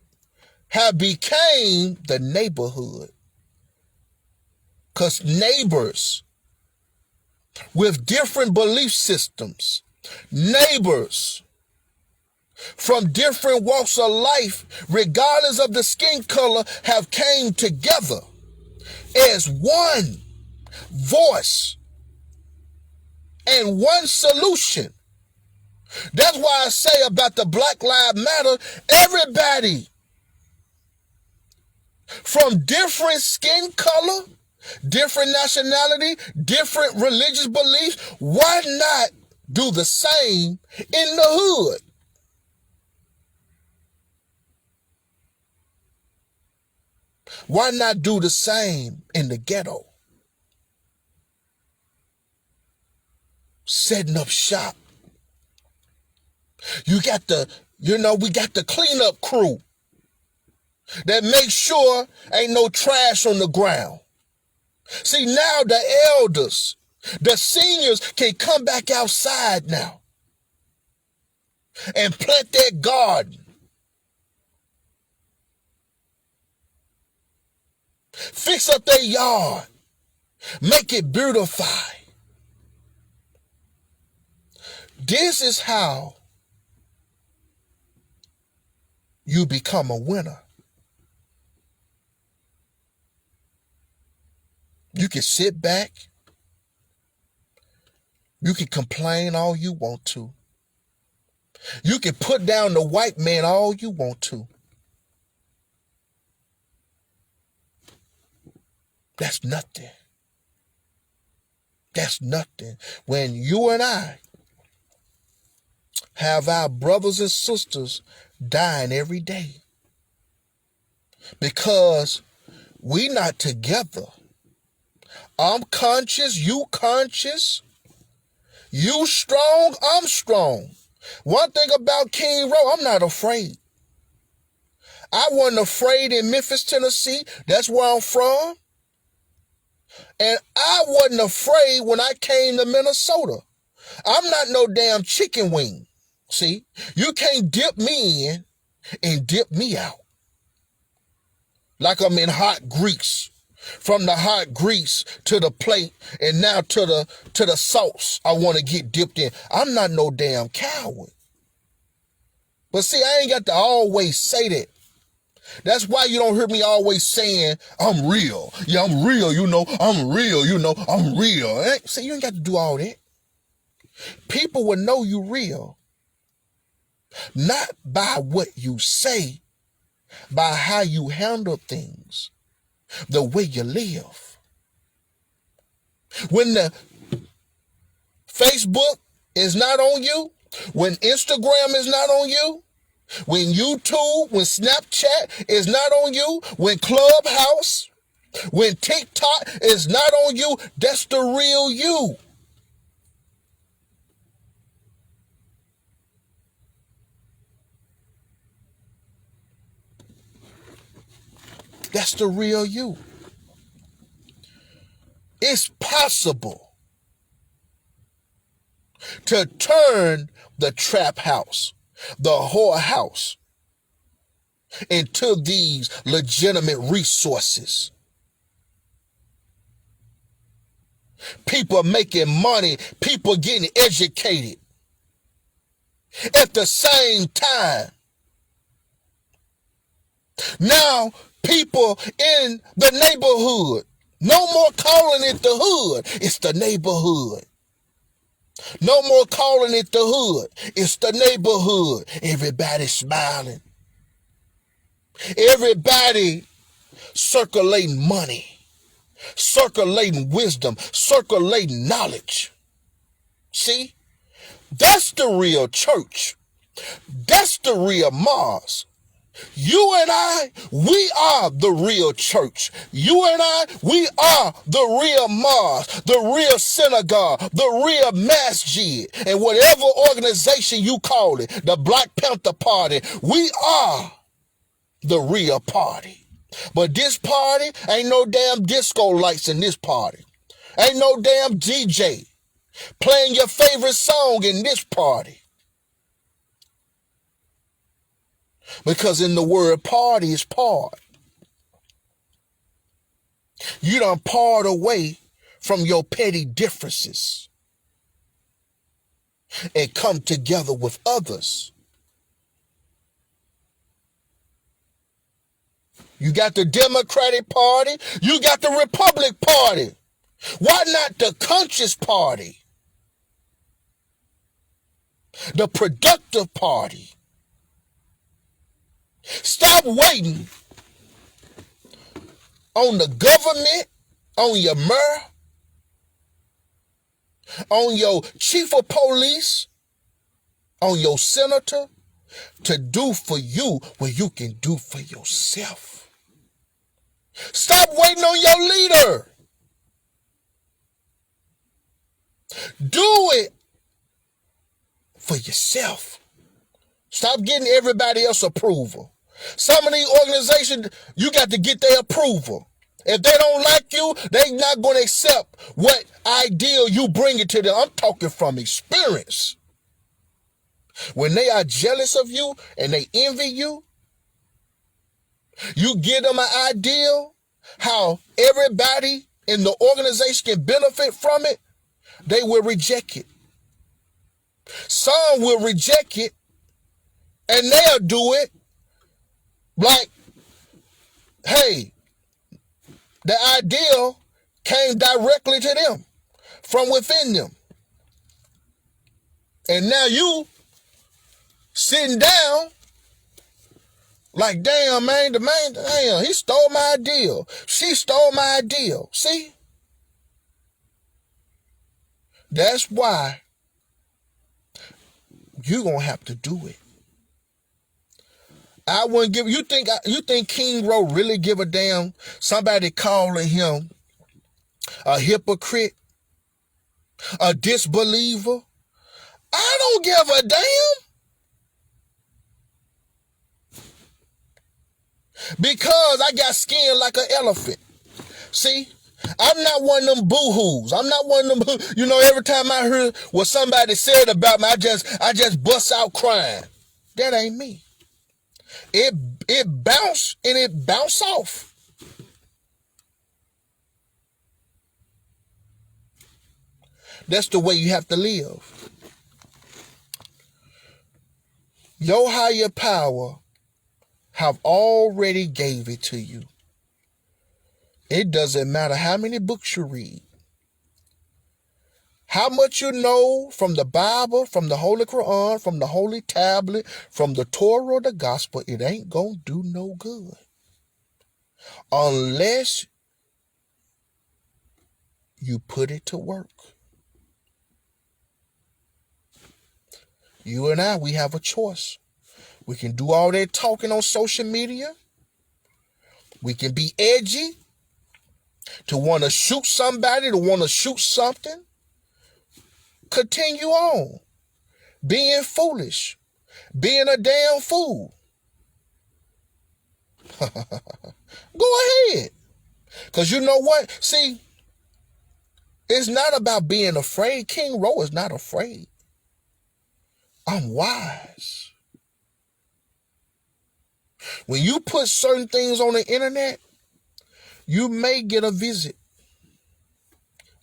have became the neighborhood. Because neighbors with different belief systems, neighbors from different walks of life, regardless of the skin color, have came together as one voice and one solution. That's why I say about the Black Lives Matter, everybody from different skin color, different nationality, different religious beliefs, why not do the same in the hood? Why not do the same in the ghetto? Setting up shop. We got the cleanup crew that makes sure ain't no trash on the ground. See, now the elders, the seniors can come back outside now and plant their garden. Fix up their yard. Make it beautify. This is how you become a winner. You can sit back. You can complain all you want to. You can put down the white man all you want to. That's nothing. That's nothing. When you and I have our brothers and sisters dying every day because we not together. I'm conscious, you conscious. You strong, I'm strong. One thing about King Row, I'm not afraid. I wasn't afraid in Memphis, Tennessee. That's where I'm from. And I wasn't afraid when I came to Minnesota. I'm not no damn chicken wing. See, you can't dip me in and dip me out. Like I'm in hot grease. From the hot grease to the plate and now to the sauce I want to get dipped in. I'm not no damn coward. But see, I ain't got to always say that. That's why you don't hear me always saying, I'm real. Yeah, I'm real, you know. I'm real, you know. I'm real. See, you ain't got to do all that. People will know you real. Not by what you say, by how you handle things, the way you live. When the Facebook is not on you, when Instagram is not on you, when YouTube, when Snapchat is not on you, when Clubhouse, when TikTok is not on you, that's the real you. That's the real you. It's possible to turn the trap house, the whorehouse, into these legitimate resources. People making money, people getting educated. At the same time, now people in the neighborhood, no more calling it the hood, it's the neighborhood. No more calling it the hood, it's the neighborhood. Everybody smiling. Everybody circulating money, circulating wisdom, circulating knowledge. See, that's the real church. That's the real Mars. You and I, we are the real church. You and I, we are the real Mars, the real synagogue, the real masjid, and whatever organization you call it, the Black Panther Party, we are the real party. But this party, ain't no damn disco lights in this party. Ain't no damn DJ playing your favorite song in this party. Because in the word party is part. You done part away from your petty differences and come together with others. You got the Democratic Party, you got the Republic Party. Why not the conscious party? The productive party. Stop waiting on the government, on your mayor, on your chief of police, on your senator to do for you what you can do for yourself. Stop waiting on your leader. Do it for yourself. Stop getting everybody else's approval. Some of these organizations, you got to get their approval. If they don't like you, they're not going to accept what ideal you bring it to them. I'm talking from experience. When they are jealous of you and they envy you, you give them an ideal how everybody in the organization can benefit from it, they will reject it. Some will reject it and they'll do it like, hey, the ideal came directly to them from within them. And now you sitting down like, damn, man, damn, he stole my ideal. She stole my ideal. See? That's why you're going to have to do it. I wouldn't give, you think King Ro really give a damn somebody calling him a hypocrite, a disbeliever? I don't give a damn. Because I got skin like an elephant. See? I'm not one of them boo-hoos. I'm not one of them, every time I hear what somebody said about me, I just bust out crying. That ain't me. It bounce and it bounce off. That's the way you have to live. Your higher power have already gave it to you. It doesn't matter how many books you read, how much you know from the Bible, from the Holy Quran, from the Holy Tablet, from the Torah or the Gospel. It ain't gonna do no good unless you put it to work. You and I, we have a choice. We can do all that talking on social media. We can be edgy, to want to shoot somebody, to want to shoot something. Continue on being foolish, being a damn fool. Go ahead. Because you know what? See, it's not about being afraid. King Ro is not afraid. I'm wise. When you put certain things on the internet, you may get a visit.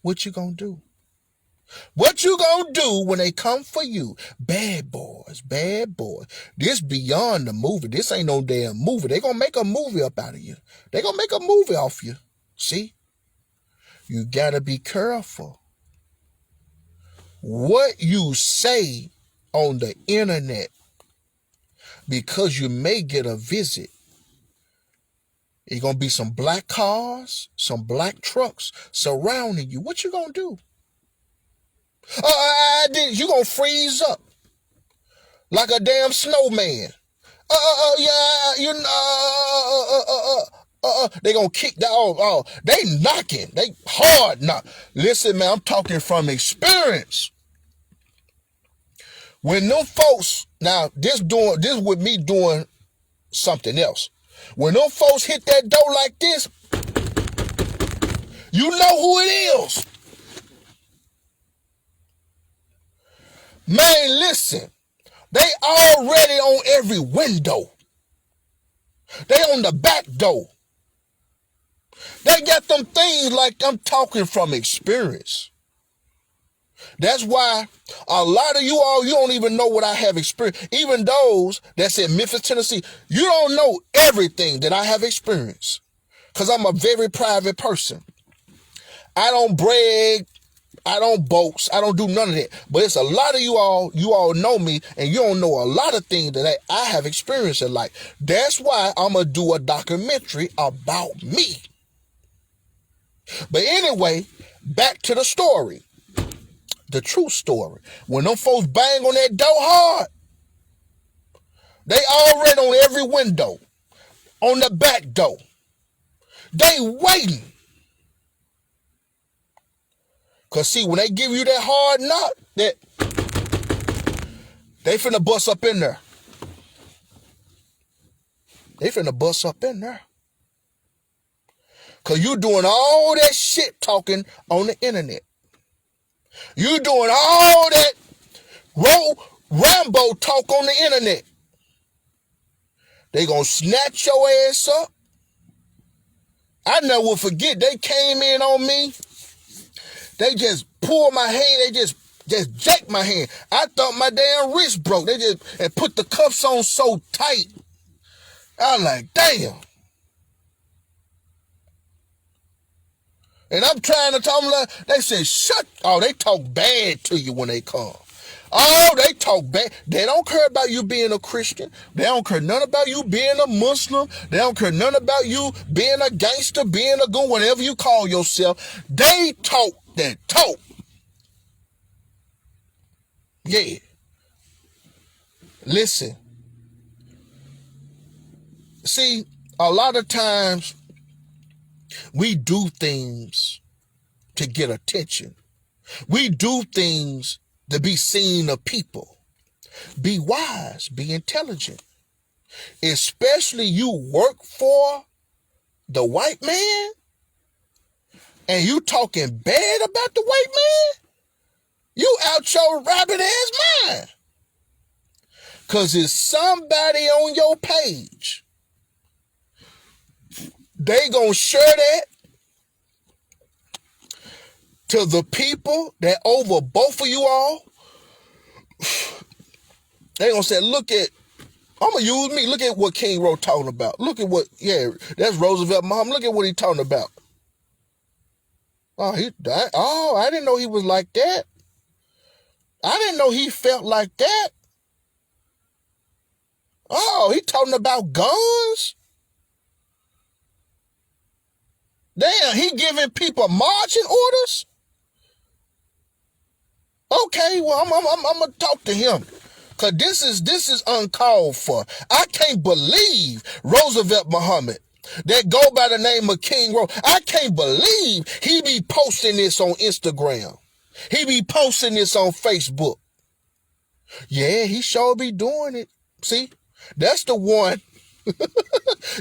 What you gonna do? What you gonna do when they come for you? Bad boys, bad boys. This beyond the movie. This ain't no damn movie. They gonna make a movie up out of you. They gonna make a movie off you. See? You gotta be careful what you say on the internet, because you may get a visit. It's gonna be some black cars, some black trucks surrounding you. What you gonna do? You gonna freeze up like a damn snowman. They gonna kick that. They knocking. They hard knock. Listen, man, I'm talking from experience. When them folks, now this with me doing something else. When them folks hit that door like this, you know who it is. Man, listen, they already on every window. They on the back door. They got them things like I'm talking from experience. That's why a lot of you all, you don't even know what I have experienced. Even those that's in Memphis, Tennessee, you don't know everything that I have experienced. Because I'm a very private person. I don't brag. I don't boast. I don't do none of that. But it's a lot of you all know me, and you don't know a lot of things that I have experienced in life. That's why I'm going to do a documentary about me. But anyway, back to the story. The true story. When them folks bang on that door hard, they already on every window, on the back door. They waiting. Because see, when they give you that hard knock, they finna bust up in there. They finna bust up in there. Because you doing all that shit talking on the internet. You doing all that Rambo talk on the internet. They gonna snatch your ass up. I never will forget, they came in on me. They just pulled my hand. They just jacked my hand. I thought my damn wrist broke. They just and put the cuffs on so tight. I was like, damn. And I'm trying to tell them, like, they say, shut. Oh, they talk bad to you when they come. Oh, they talk bad. They don't care about you being a Christian. They don't care none about you being a Muslim. They don't care none about you being a gangster, being a goon, whatever you call yourself. They talk that talk. Yeah. Listen. See, a lot of times we do things to get attention. We do things to be seen of people. Be wise, be intelligent. Especially you work for the white man and you talking bad about the white man, you out your rabbit ass mind. Because it's somebody on your page. They gonna share that to the people that over both of you all. They gonna say, look at, I'm gonna use me. Look at what King Ro talking about. Look at what, yeah, that's Roosevelt Muhammad. Look at what he talking about. Oh, he died. Oh, I didn't know he was like that. I didn't know he felt like that. Oh, he talking about guns. Damn, he giving people marching orders. Okay, well, I'm gonna talk to him. Cause this is uncalled for. I can't believe Roosevelt Muhammad that go by the name of King Ro. I can't believe he be posting this on Instagram. He be posting this on Facebook. Yeah, he sure be doing it. See, that's the one.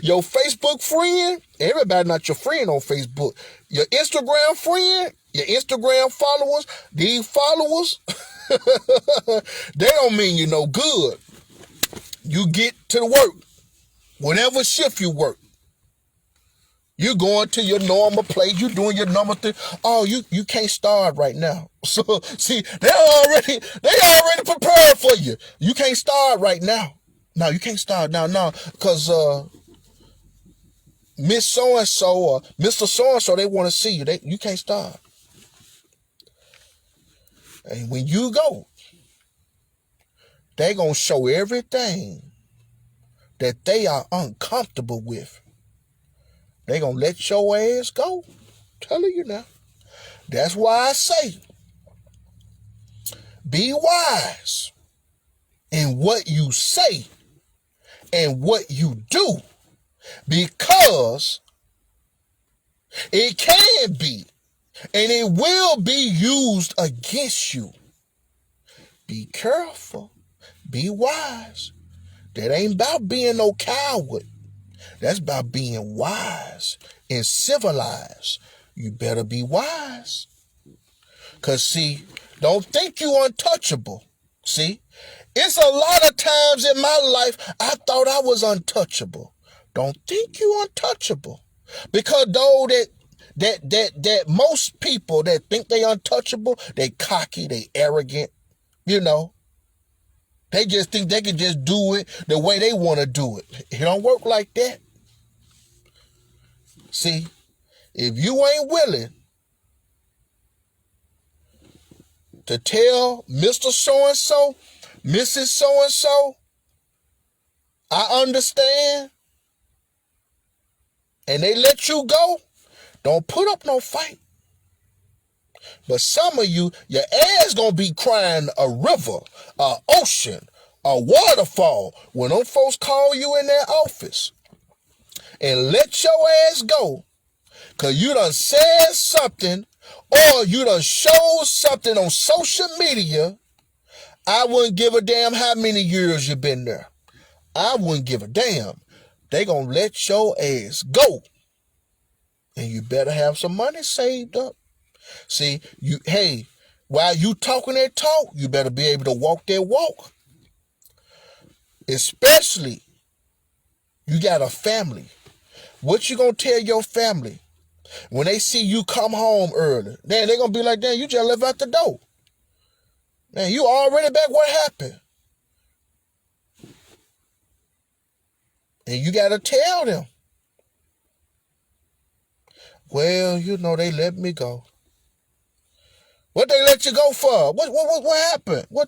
Your Facebook friend, everybody not your friend on Facebook. Your Instagram friend, your Instagram followers, these followers, they don't mean you no good. You get to work, whatever shift you work. You going to your normal place, you doing your normal thing. Oh, you can't start right now. So see, they already prepared for you. You can't start right now. No, you can't start now, because Miss So-and-so or Mr. So-and-so, they want to see you. You can't start. And when you go, they going to show everything that they are uncomfortable with. They going to let your ass go. Telling you now. That's why I say, be wise in what you say and what you do, because it can be and it will be used against you. Be careful. Be wise. That ain't about being no coward. That's about being wise and civilized. You better be wise. Because, see, don't think you untouchable. See, it's a lot of times in my life I thought I was untouchable. Don't think you untouchable. Because though that most people that think they untouchable, they cocky, they arrogant, you know. They just think they can just do it the way they want to do it. It don't work like that. See, if you ain't willing to tell Mr. So-and-so, Mrs. So-and-so, I understand, and they let you go, don't put up no fight. But some of you, your ass gonna be crying a river, a ocean, a waterfall when them folks call you in their office. And let your ass go, because you done said something or you done showed something on social media. I wouldn't give a damn how many years you been there. I wouldn't give a damn. They gonna let your ass go. And you better have some money saved up. See, while you talking that talk, you better be able to walk that walk. Especially, you got a family. What you gonna tell your family when they see you come home early? Then they gonna be like, damn, you just left out the door. Man, you already back, what happened? And you gotta tell them. Well, they let me go. What they let you go for? What happened? Well,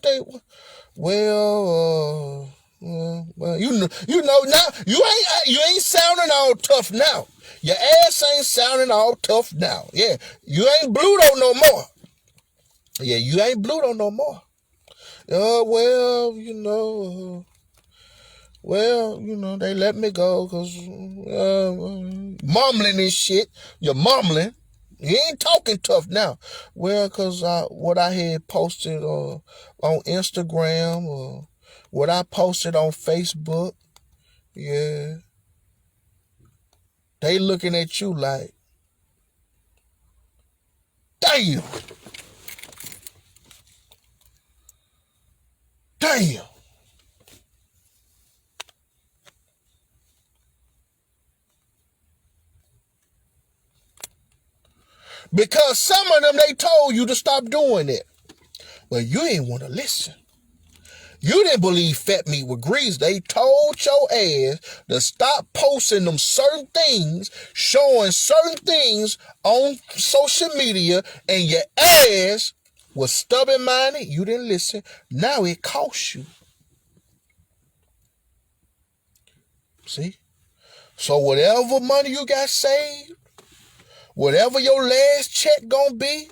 now you ain't sounding all tough now. Your ass ain't sounding all tough now. Yeah, you ain't Bluto no more. Yeah, you ain't Bluto no more. They let me go because mumbling and shit. You're mumbling. You ain't talking tough now. Well, because what I had posted on Instagram or what I posted on Facebook, yeah, they looking at you like, damn. Damn. Because some of them, they told you to stop doing it. Well, you ain't want to listen. You didn't believe fat meat with grease. They told your ass to stop posting them certain things, showing certain things on social media, and your ass was stubborn-minded. You didn't listen. Now it costs you. See? So whatever money you got saved, whatever your last check gonna be,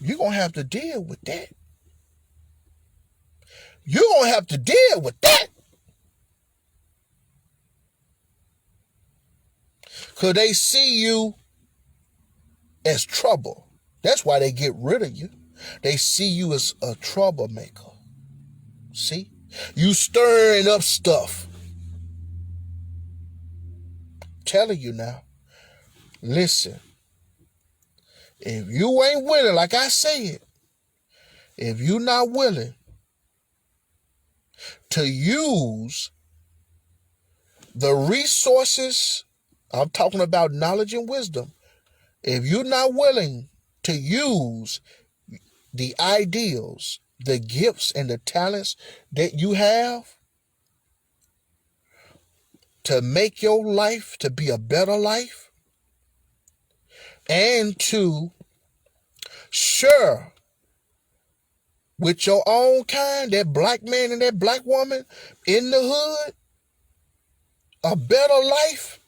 you're gonna have to deal with that. You're gonna have to deal with that. Because they see you as trouble. That's why they get rid of you. They see you as a troublemaker. See? You stirring up stuff. Telling you now. Listen. If you ain't willing, like I said, if you're not willing to use the resources, I'm talking about knowledge and wisdom, if you're not willing to use the ideals, the gifts, and the talents that you have to make your life to be a better life and to share with your own kind, that black man and that black woman in the hood, a better life.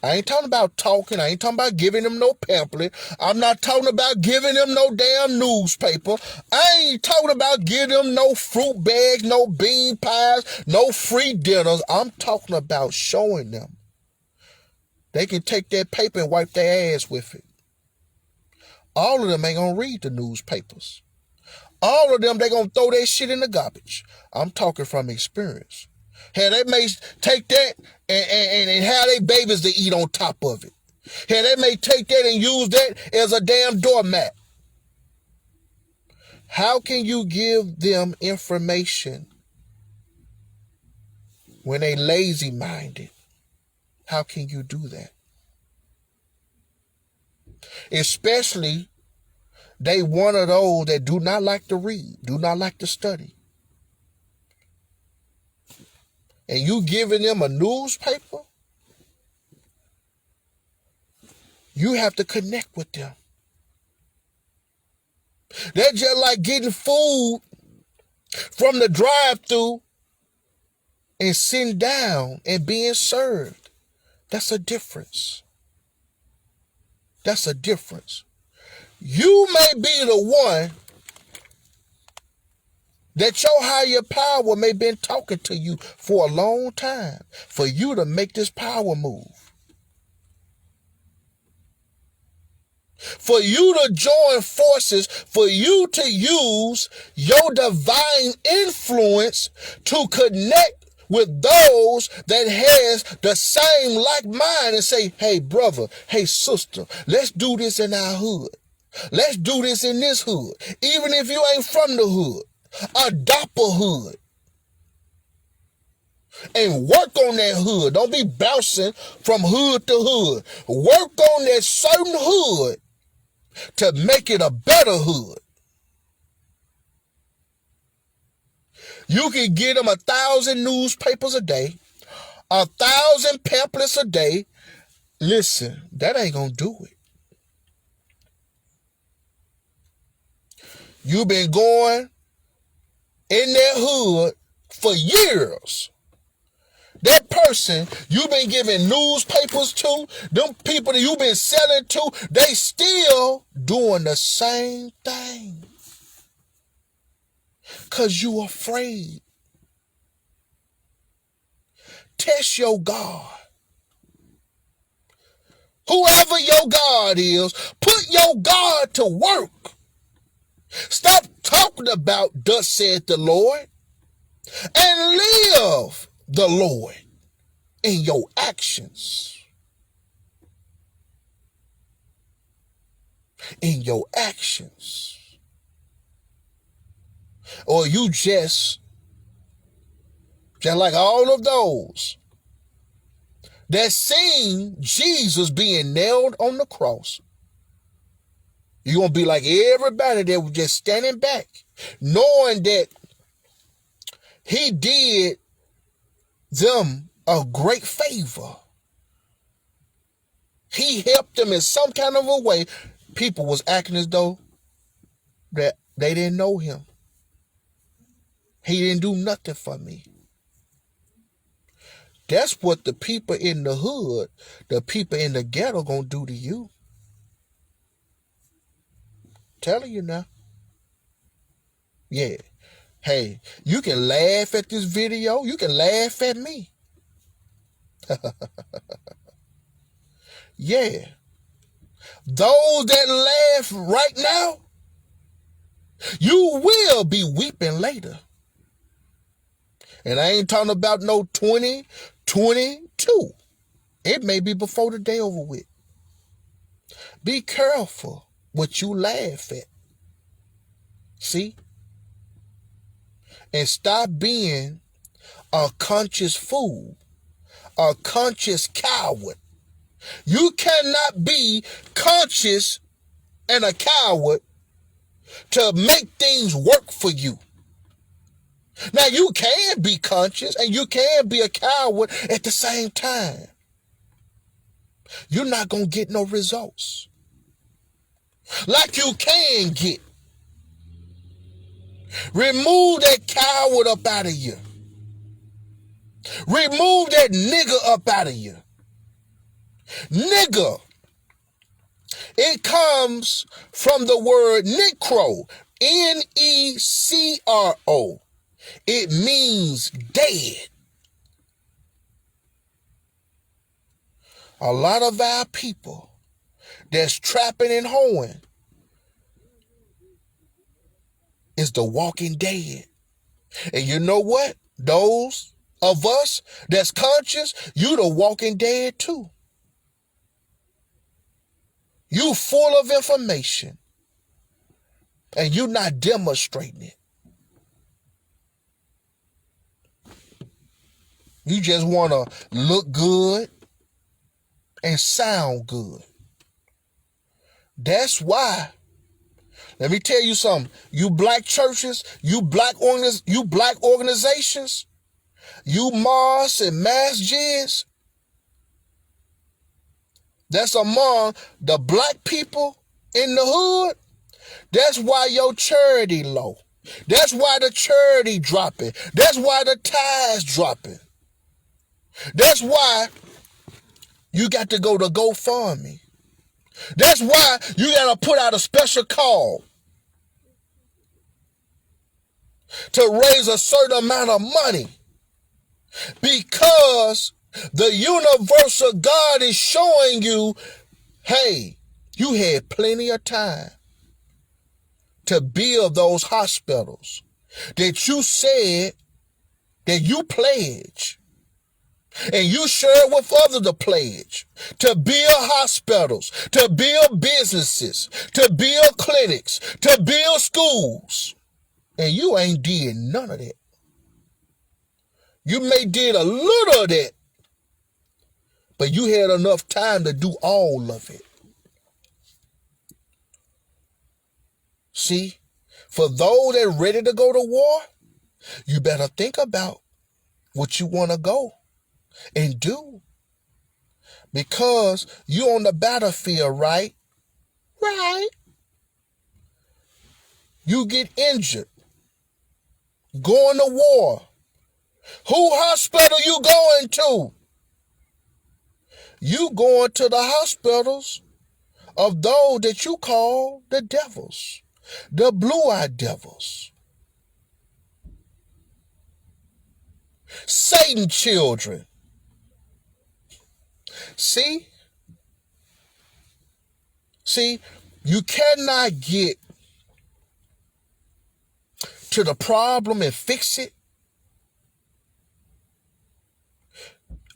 I ain't talking about talking. I ain't talking about giving them no pamphlet. I'm not talking about giving them no damn newspaper. I ain't talking about giving them no fruit bags, no bean pies, no free dinners. I'm talking about showing them they can take that paper and wipe their ass with it. All of them ain't gonna read the newspapers. All of them, they gonna throw that shit in the garbage. I'm talking from experience. Hell, they may take that and have their babies to eat on top of it. Hell, they may take that and use that as a damn doormat. How can you give them information when they lazy-minded? How can you do that? Especially, they one of those that do not like to read, do not like to study. And you giving them a newspaper, you have to connect with them. They're just like getting food from the drive-thru and sitting down and being served. That's a difference. That's a difference. You may be the one that your higher power may have been talking to you for a long time for you to make this power move. For you to join forces, for you to use your divine influence to connect with those that has the same like mind and say, hey brother, hey sister, let's do this in our hood. Let's do this in this hood. Even if you ain't from the hood, adopt a hood. And work on that hood. Don't be bouncing from hood to hood. Work on that certain hood to make it a better hood. You can get them 1,000 newspapers a day, 1,000 pamphlets a day. Listen, that ain't gonna do it. You've been going in that hood for years. That person you've been giving newspapers to, them people that you've been selling to, they still doing the same thing. Because you afraid. Test your God. Whoever your God is, put your God to work. Stop talking about thus saith the Lord and live the Lord in your actions. In your actions. Or you just like all of those that seen Jesus being nailed on the cross. You're going to be like everybody that was just standing back, knowing that he did them a great favor. He helped them in some kind of a way. People was acting as though that they didn't know him. He didn't do nothing for me. That's what the people in the hood, the people in the ghetto gonna do to you. Telling you now. Yeah. Hey, you can laugh at this video. You can laugh at me. Yeah. Those that laugh right now, you will be weeping later. And I ain't talking about no 2022. It may be before the day over with. Be careful what you laugh at. See? And stop being a conscious fool, a conscious coward. You cannot be conscious and a coward to make things work for you. Now, you can be conscious and you can be a coward at the same time. You're not going to get no results like you can get. Remove that coward up out of you. Remove that nigger up out of you. Nigger. It comes from the word necro. Necro. It means dead. A lot of our people that's trapping and hoeing is the walking dead. And you know what? Those of us that's conscious, you the walking dead too. You full of information and you not demonstrating it. You just want to look good and sound good. That's why. Let me tell you something. You black churches, you black organizations, you Mars and Mass Jids, that's among the black people in the hood. That's why your charity low. That's why the charity dropping. That's why the tithes dropping. That's why you got to go to GoFundMe. That's why you got to put out a special call to raise a certain amount of money, because the universal God is showing you, hey, you had plenty of time to build those hospitals that you said that you pledged. And you share with others the pledge to build hospitals, to build businesses, to build clinics, to build schools. And you ain't did none of that. You may did a little of that, but you had enough time to do all of it. See, for those that ready to go to war, you better think about what you want to go. and do. Because you're on the battlefield, right? Right. You get injured. Going to war. Who hospital you going to? You going to the hospitals of those that you call the devils, the blue-eyed devils, Satan children. See, you cannot get to the problem and fix it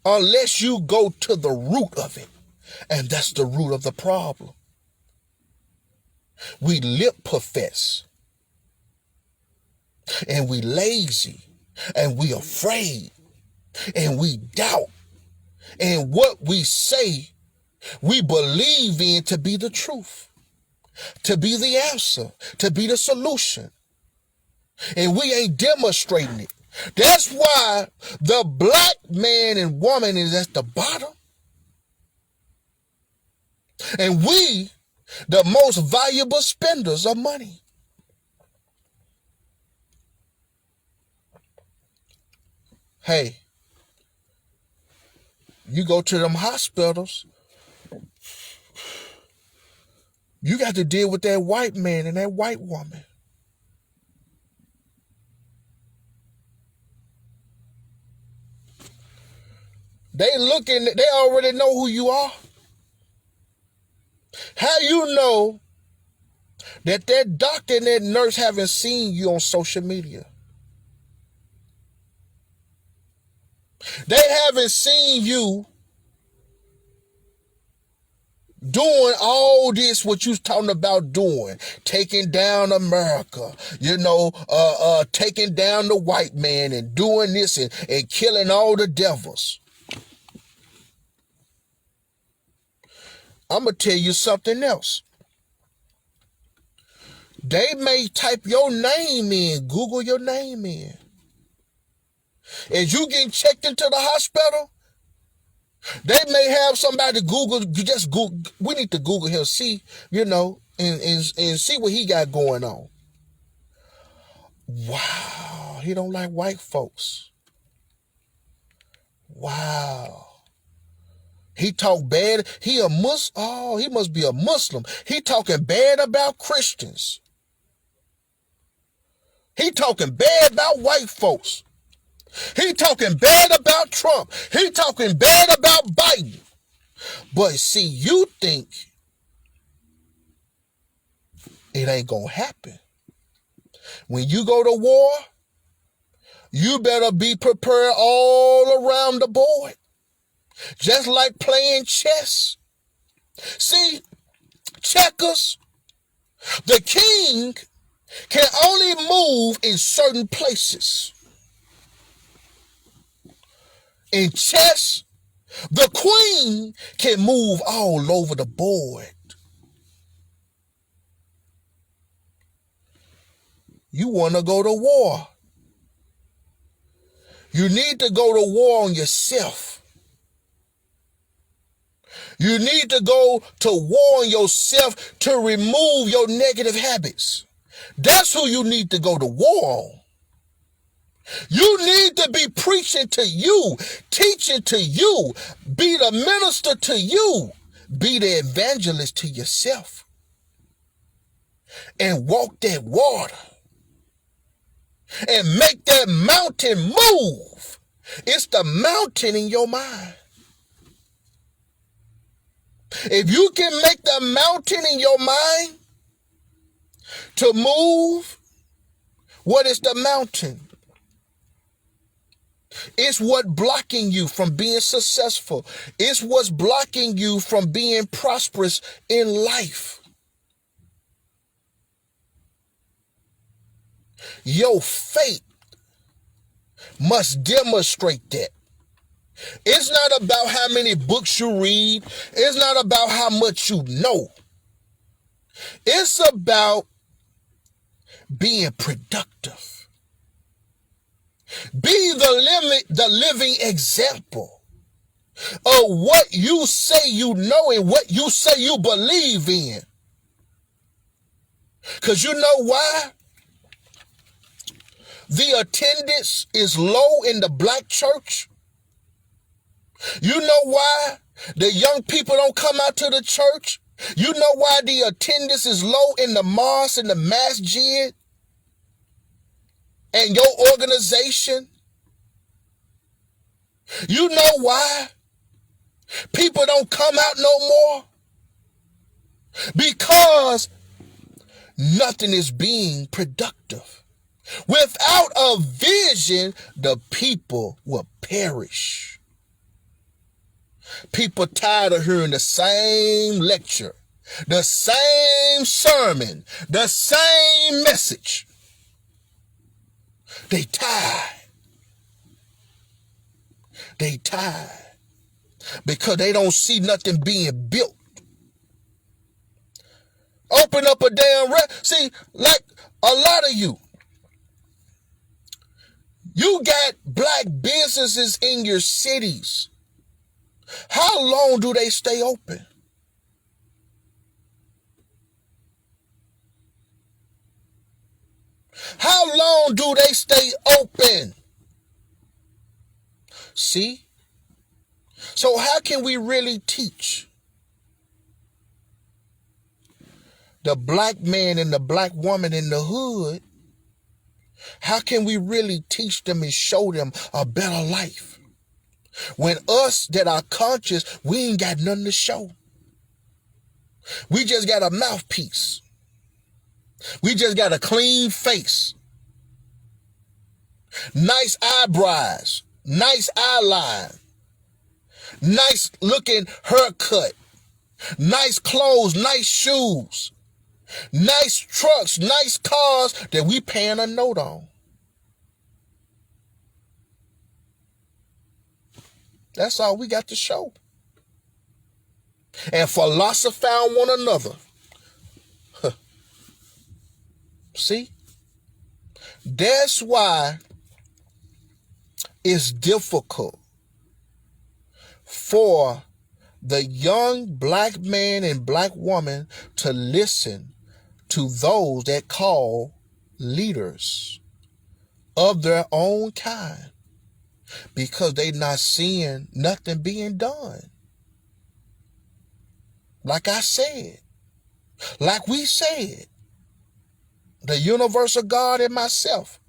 unless you go to the root of it. And that's the root of the problem. We lip profess, and we lazy, and we afraid, and we doubt. And what we say, we believe in to be the truth, to be the answer, to be the solution. And we ain't demonstrating it. That's why the black man and woman is at the bottom. And we, the most valuable spenders of money. Hey, you go to them hospitals, you got to deal with that white man and that white woman. They already know who you are. How you know that doctor and that nurse haven't seen you on social media? They haven't seen you doing all this, what you talking about doing, taking down America, taking down the white man and doing this and killing all the devils. I'm going to tell you something else. They may type your name in, Google your name in. As you getting checked into the hospital, they may have somebody Google, just Google, we need to Google him, see, and see what he got going on. Wow, he don't like white folks. Wow. He talk bad. He a Muslim. Oh, he must be a Muslim. He talking bad about Christians. He talking bad about white folks. He talking bad about Trump. He talking bad about Biden. But see, you think it ain't gonna happen. When you go to war, you better be prepared all around the board. Just like playing chess. See, checkers, the king can only move in certain places. In chess, the queen can move all over the board. You want to go to war. You need to go to war on yourself. You need to go to war on yourself to remove your negative habits. That's who you need to go to war on. You need to be preaching to you, teaching to you, be the minister to you, be the evangelist to yourself, and walk that water and make that mountain move. It's the mountain in your mind. If you can make the mountain in your mind to move, what is the mountain? It's what blocking you from being successful. It's what's blocking you from being prosperous in life. Your faith must demonstrate that. It's not about how many books you read. It's not about how much you know. It's about being productive. Be the living example of what you say you know and what you say you believe in. Because you know why the attendance is low in the black church? You know why the young people don't come out to the church? You know why the attendance is low in the mosque and the masjid and your organization? You know why people don't come out no more? Because nothing is being productive. Without a vision, the people will perish. People tired of hearing the same lecture, the same sermon, the same message. They tired. They tired because they don't see nothing being built. Open up a damn see, like a lot of you got black businesses in your cities. How long do they stay open? How long do they stay open? See? So how can we really teach the black man and the black woman in the hood? How can we really teach them and show them a better life when us that are conscious, we ain't got nothing to show? We just got a mouthpiece. We just got a clean face, nice eyebrows, nice eyeline, nice looking haircut, nice clothes, nice shoes, nice trucks, nice cars that we paying a note on. That's all we got to show. And philosophize on one another. See? That's why it's difficult for the young black man and black woman to listen to those that call leaders of their own kind, because they not seeing nothing being done. Like I said, like we said, the universal God and myself,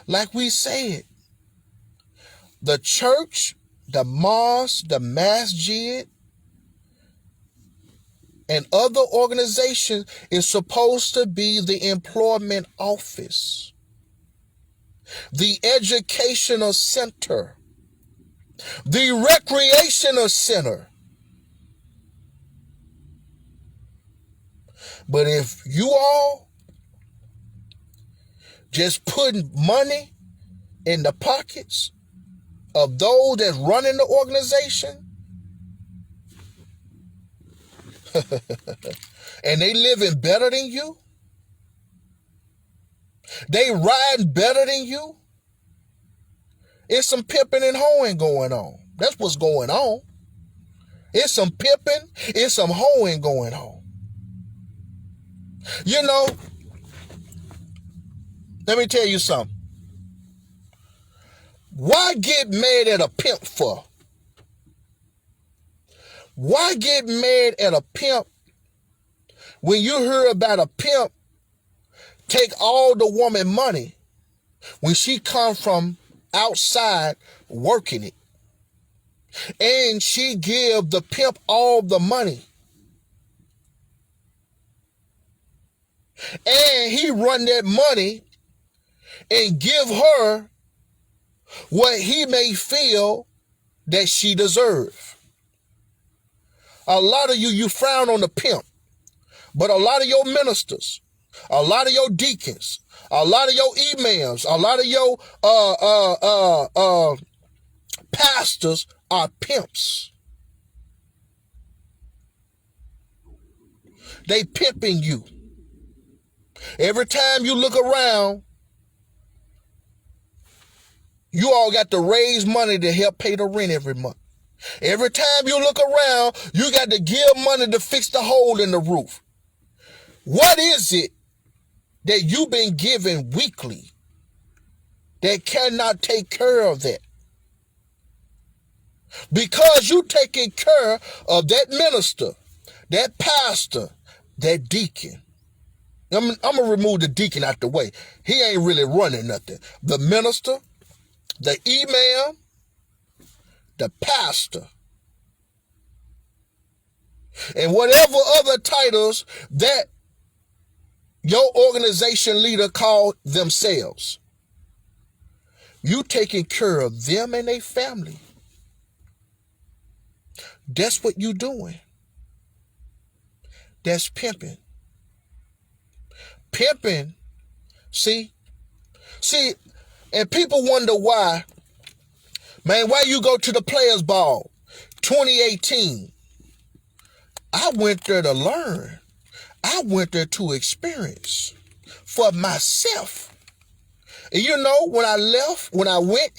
like we said, the church, the mosque, the masjid, and other organizations is supposed to be the employment office, the educational center, the recreational center. But if you all just putting money in the pockets of those that's running the organization, and they living better than you, they riding better than you, it's some pimping and hoeing going on. That's what's going on. It's some pimping, it's some hoeing going on. You know, let me tell you something. Why get mad at a pimp for? Why get mad at a pimp when you hear about a pimp take all the woman money when she come from outside working it, and she give the pimp all the money, and he run that money and give her what he may feel that she deserve? A lot of you frown on the pimp, but a lot of your ministers, a lot of your deacons, a lot of your emails, a lot of your pastors are pimps. They pimping you. Every time you look around, you all got to raise money to help pay the rent every month. Every time you look around, you got to give money to fix the hole in the roof. What is it that you've been given weekly that cannot take care of that? Because you taking care of that minister, that pastor, that deacon. I'm going to remove the deacon out the way. He ain't really running nothing. The minister, the imam, the pastor, and whatever other titles that your organization leader called themselves. You taking care of them and their family. That's what you doing. That's pimping. Pimping, see, and people wonder why, man, why you go to the Players Ball 2018? I went there to learn. I went there to experience for myself. And you know, when I went,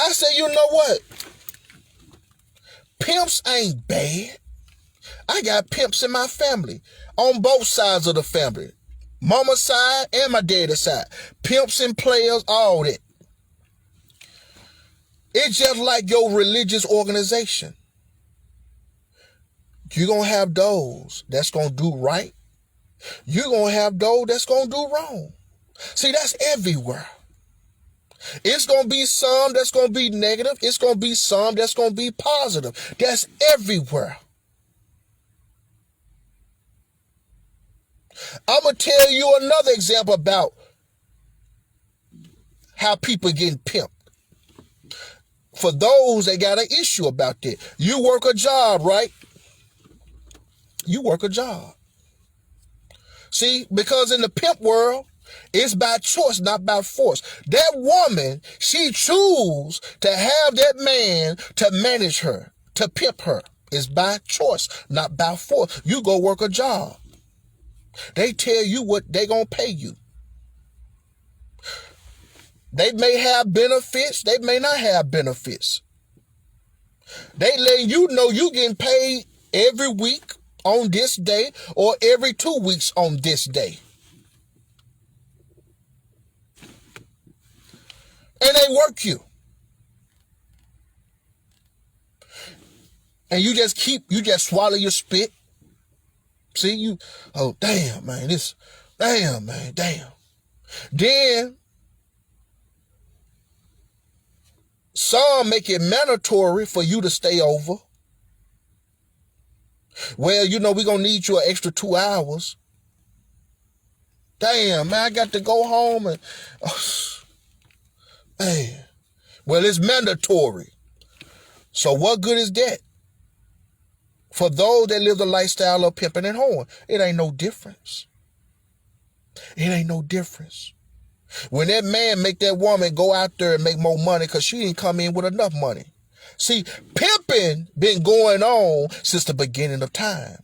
I said, you know what? Pimps ain't bad. I got pimps in my family, on both sides of the family. Mama's side and my daddy's side. Pimps and players, all that. It's just like your religious organization. You're going to have those that's going to do right. You're going to have those that's going to do wrong. See, that's everywhere. It's going to be some that's going to be negative. It's going to be some that's going to be positive. That's everywhere. I'm going to tell you another example about how people getting pimped. For those that got an issue about that. You work a job, right? You work a job. See, because in the pimp world, it's by choice, not by force. That woman, she choose to have that man to manage her, to pimp her. It's by choice, not by force. You go work a job. They tell you what they gonna pay you. They may have benefits. They may not have benefits. They letting you know you getting paid every week on this day or every 2 weeks on this day. And they work you. And you just swallow your spit. See, damn, man, damn. Then, some make it mandatory for you to stay over. Well, you know, we're going to need you an extra 2 hours. Damn, man, I got to go home and, man. Well, it's mandatory. So what good is that? For those that live the lifestyle of pimping and hoeing, it ain't no difference. It ain't no difference. When that man make that woman go out there and make more money because she didn't come in with enough money. See, pimping been going on since the beginning of time.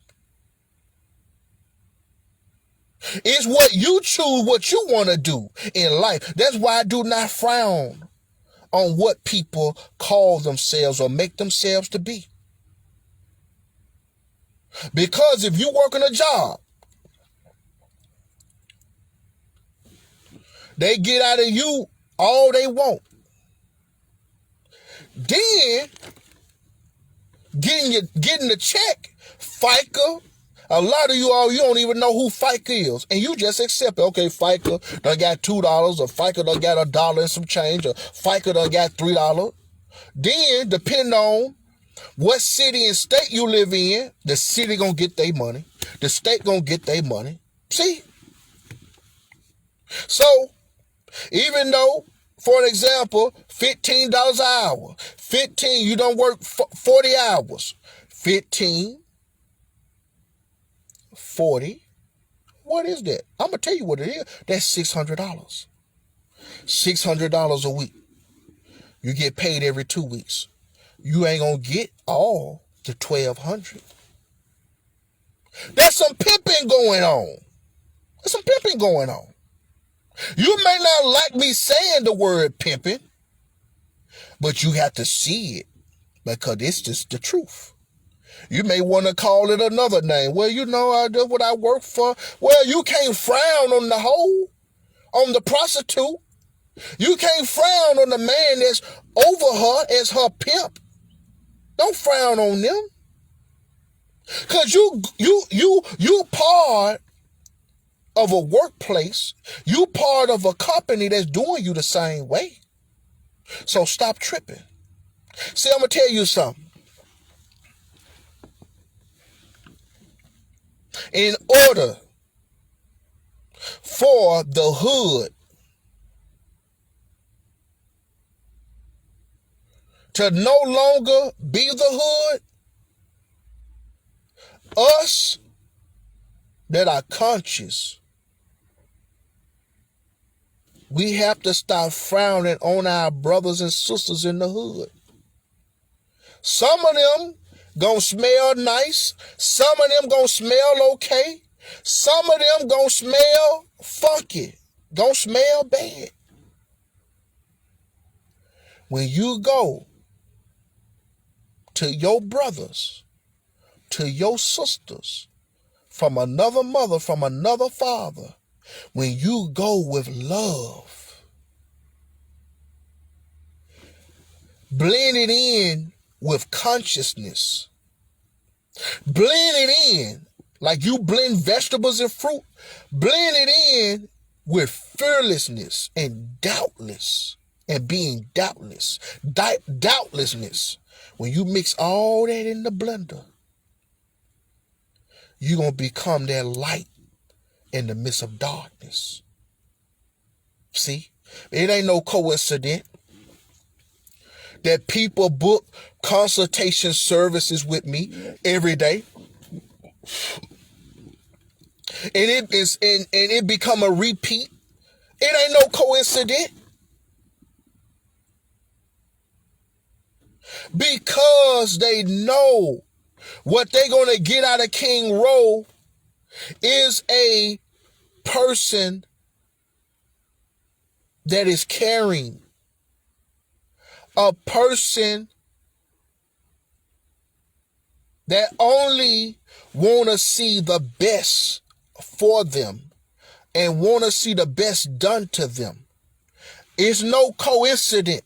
It's what you choose, what you want to do in life. That's why I do not frown on what people call themselves or make themselves to be. Because if you work in a job, they get out of you all they want. Then, getting the check, FICA, a lot of you don't even know who FICA is. And you just accept it. Okay, FICA done got $2, or FICA done got $1 and some change, or FICA done got $3. Then, depending on what city and state you live in, the city gonna get their money. The state gonna get their money. See? So, even though, for an example, $15 an hour, you don't work 40 hours, 15, 40, what is that? I'm gonna tell you what it is. That's $600. $600 a week. You get paid every 2 weeks. You ain't gonna get all the $1,200. There's some pimping going on. There's some pimping going on. You may not like me saying the word pimping, but you have to see it. because it's just the truth. You may want to call it another name. Well, I do what I work for. Well, you can't frown on the hoe, on the prostitute. You can't frown on the man that's over her as her pimp. Don't frown on them. Because you part of a workplace. You part of a company that's doing you the same way. So stop tripping. See, I'm going to tell you something. In order for the hood to no longer be the hood, us that are conscious, we have to stop frowning on our brothers and sisters in the hood. Some of them gonna smell nice. Some of them gonna smell okay. Some of them gonna smell funky. Gonna smell bad. When you go to your brothers, to your sisters, from another mother, from another father, when you go with love, blend it in with consciousness, blend it in like you blend vegetables and fruit, blend it in with fearlessness and doubtless, and being doubtless, doubtlessness. When you mix all that in the blender, you're going to become that light in the midst of darkness. See, it ain't no coincidence that people book consultation services with me every day. And it become a repeat. It ain't no coincidence. Because they know what they're going to get out of King Rowe is a person that is caring, a person that only want to see the best for them and want to see the best done to them. It's no coincidence.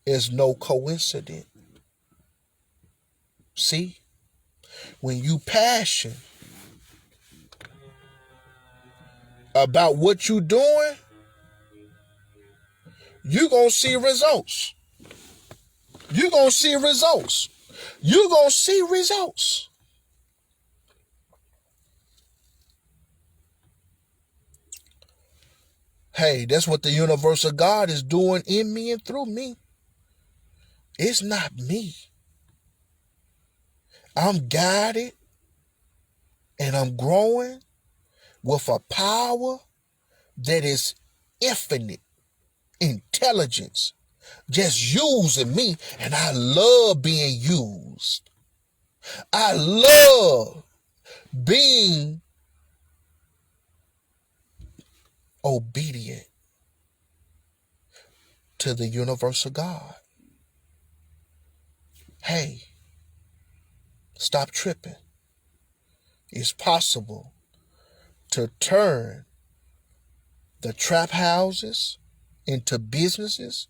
It's no coincidence. See, when you passion about what you doing, you're going to see results. You're going to see results. You're going to see results. Hey, that's what the universal God is doing in me and through me. It's not me. I'm guided and I'm growing with a power that is infinite intelligence, just using me, and I love being used. I love being obedient to the universal God. Hey, stop tripping. It's possible to turn the trap houses into businesses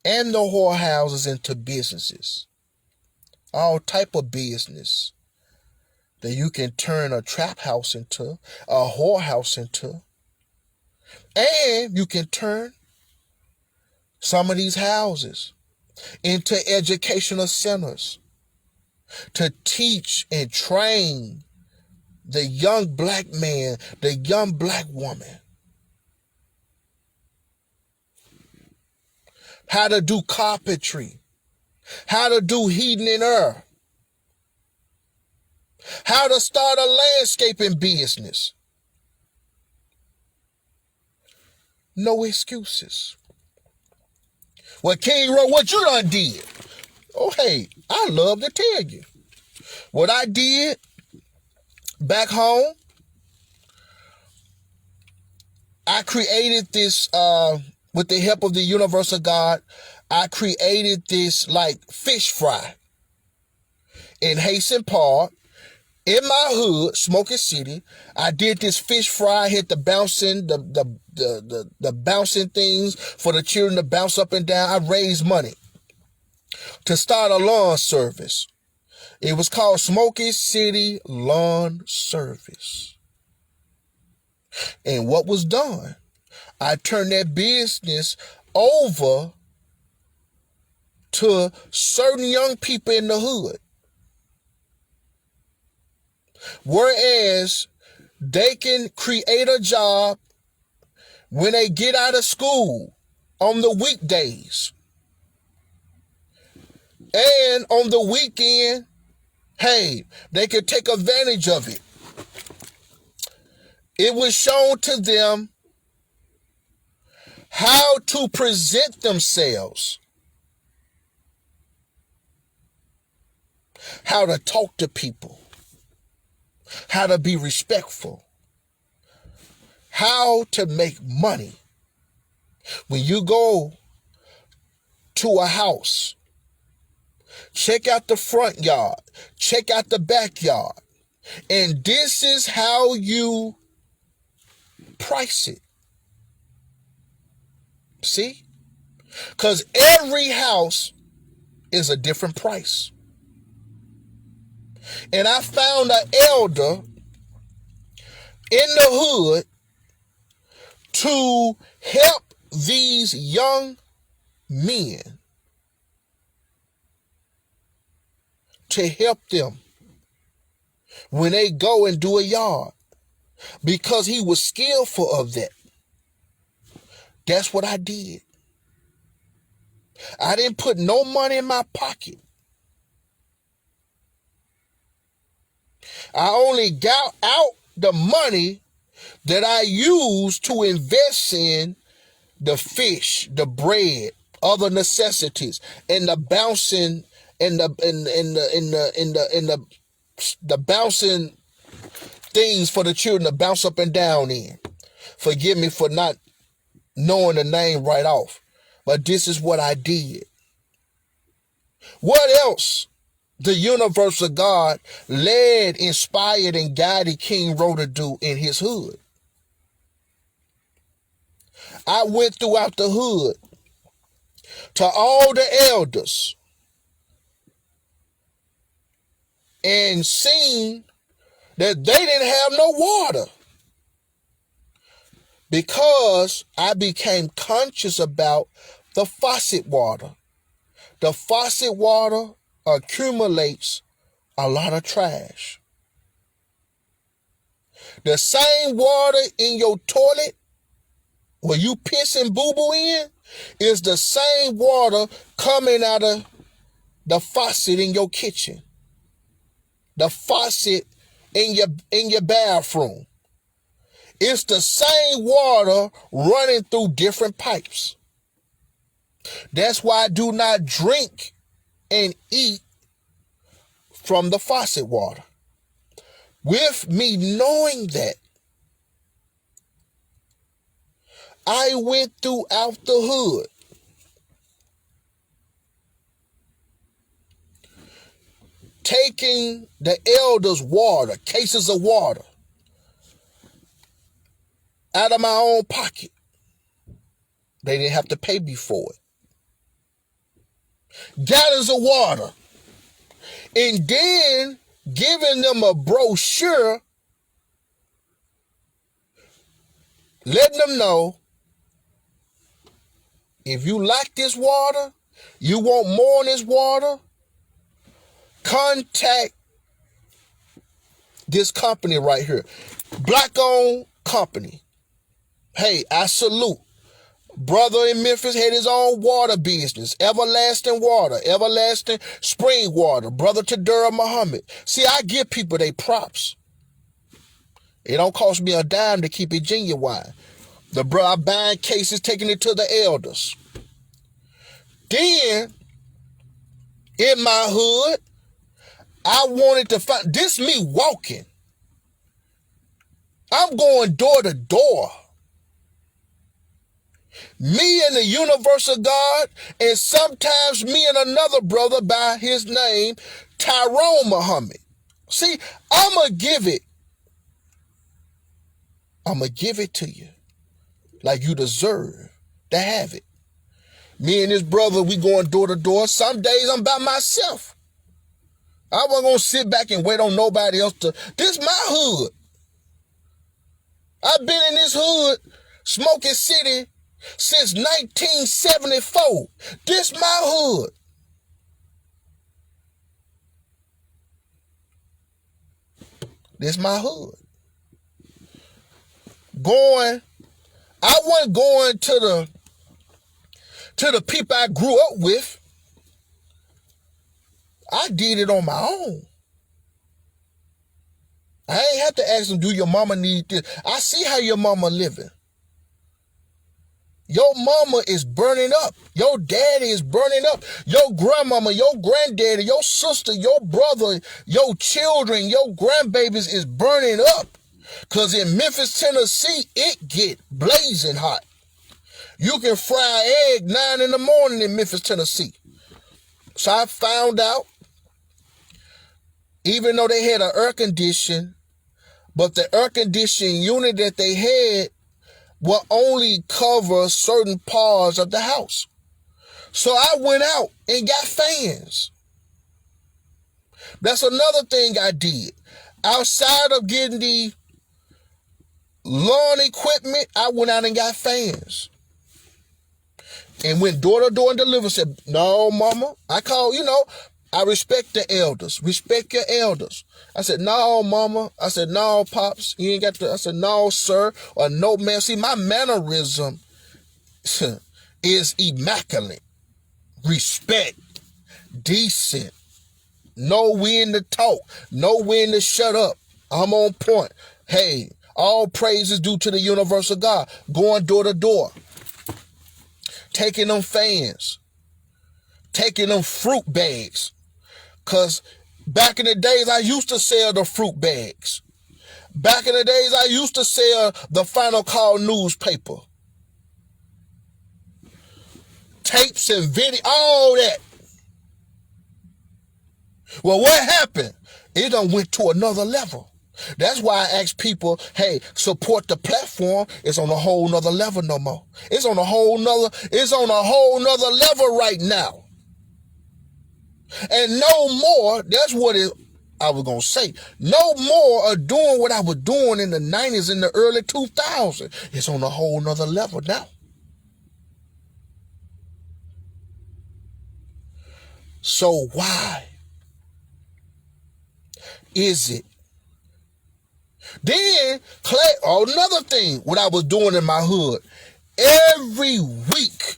and the whorehouses into businesses. All type of business that you can turn a trap house into, a whorehouse into. And you can turn some of these houses into educational centers to teach and train the young black man, the young black woman, how to do carpentry, how to do heating and air, how to start a landscaping business. No excuses. Well, King Rowe, what you done did? Oh, hey, I love to tell you. What I did back home, I created this, with the help of the universal God, I created this like fish fry in Hasten Park in my hood, Smoky City. I did this fish fry, hit the bouncing, the bouncing things for the children to bounce up and down. I raised money to start a lawn service. It was called Smoky City Lawn Service. And what was done? I turned that business over to certain young people in the hood. Whereas they can create a job when they get out of school on the weekdays. And on the weekend, hey, they could take advantage of it. It was shown to them how to present themselves, how to talk to people, how to be respectful, how to make money. When you go to a house, check out the front yard, check out the backyard, and this is how you price it. See? Because every house is a different price. And I found an elder in the hood to help these young men, to help them when they go and do a yard, because he was skillful of that. That's what I did. I didn't put no money in my pocket. I only got out the money that I used to invest in the fish, the bread, other necessities, and the bouncing and the bouncing things for the children to bounce up and down in. Forgive me for not knowing the name right off, but this is what I did. What else the universe of God led, inspired, and guided King Rowe to do in his hood? I went throughout the hood to all the elders and seen that they didn't have no water, because I became conscious about the faucet water. The faucet water accumulates a lot of trash. The same water in your toilet where you piss and boo-boo in is the same water coming out of the faucet in your kitchen. The faucet in your bathroom. It's the same water running through different pipes. That's why I do not drink and eat from the faucet water. With me knowing that, I went throughout the hood taking the elders' water, cases of water, out of my own pocket. They didn't have to pay me for it. Gallons of water. And then giving them a brochure, letting them know, if you like this water, you want more of this water, contact this company right here. Black-owned company. Hey, I salute. Brother in Memphis had his own water business. Everlasting Water, Everlasting Spring Water. Brother Tadura Muhammad. See, I give people their props. It don't cost me a dime to keep it genuine. The brother buying cases, taking it to the elders. Then, in my hood, I wanted to find, this me walking. I'm going door to door. Me and the universal God, and sometimes me and another brother by his name, Tyrone Muhammad. See, I'm going to give it. I'm going to give it to you like you deserve to have it. Me and this brother, we going door to door. Some days I'm by myself. I wasn't going to sit back and wait on nobody else to. This my hood. I've been in this hood, Smoking City, since 1974. This my hood. This my hood. I wasn't going to the people I grew up with. I did it on my own. I ain't have to ask them, do your mama need this? I see how your mama living. Your mama is burning up. Your daddy is burning up. Your grandmama, your granddaddy, your sister, your brother, your children, your grandbabies is burning up. Because in Memphis, Tennessee, it get blazing hot. You can fry egg 9 in the morning in Memphis, Tennessee. So I found out, even though they had an air condition, but the air conditioning unit that they had will only cover certain parts of the house. So I went out and got fans. That's another thing I did. Outside of getting the lawn equipment, I went out and got fans. And went door to door and delivered. Said, no, mama. I call, I respect the elders. Respect your elders. I said, no, mama. I said, no, pops. You ain't got to. I said, no, sir. Or no, ma'am. See, my mannerism is immaculate. Respect. Decent. Know when to talk. Know when to shut up. I'm on point. Hey, all praises due to the universal God. Going door to door. Taking them fans. Taking them fruit bags. Because back in the days, I used to sell the fruit bags. Back in the days, I used to sell the Final Call newspaper. Tapes and video, all that. Well, what happened? It done went to another level. That's why I ask people, hey, support the platform. It's on a whole nother level no more. It's on a whole nother level right now. And no more, that's what I was going to say. No more of doing what I was doing in the 90s and the early 2000s. It's on a whole nother level now. So why is it? Then, another thing, what I was doing in my hood, every week,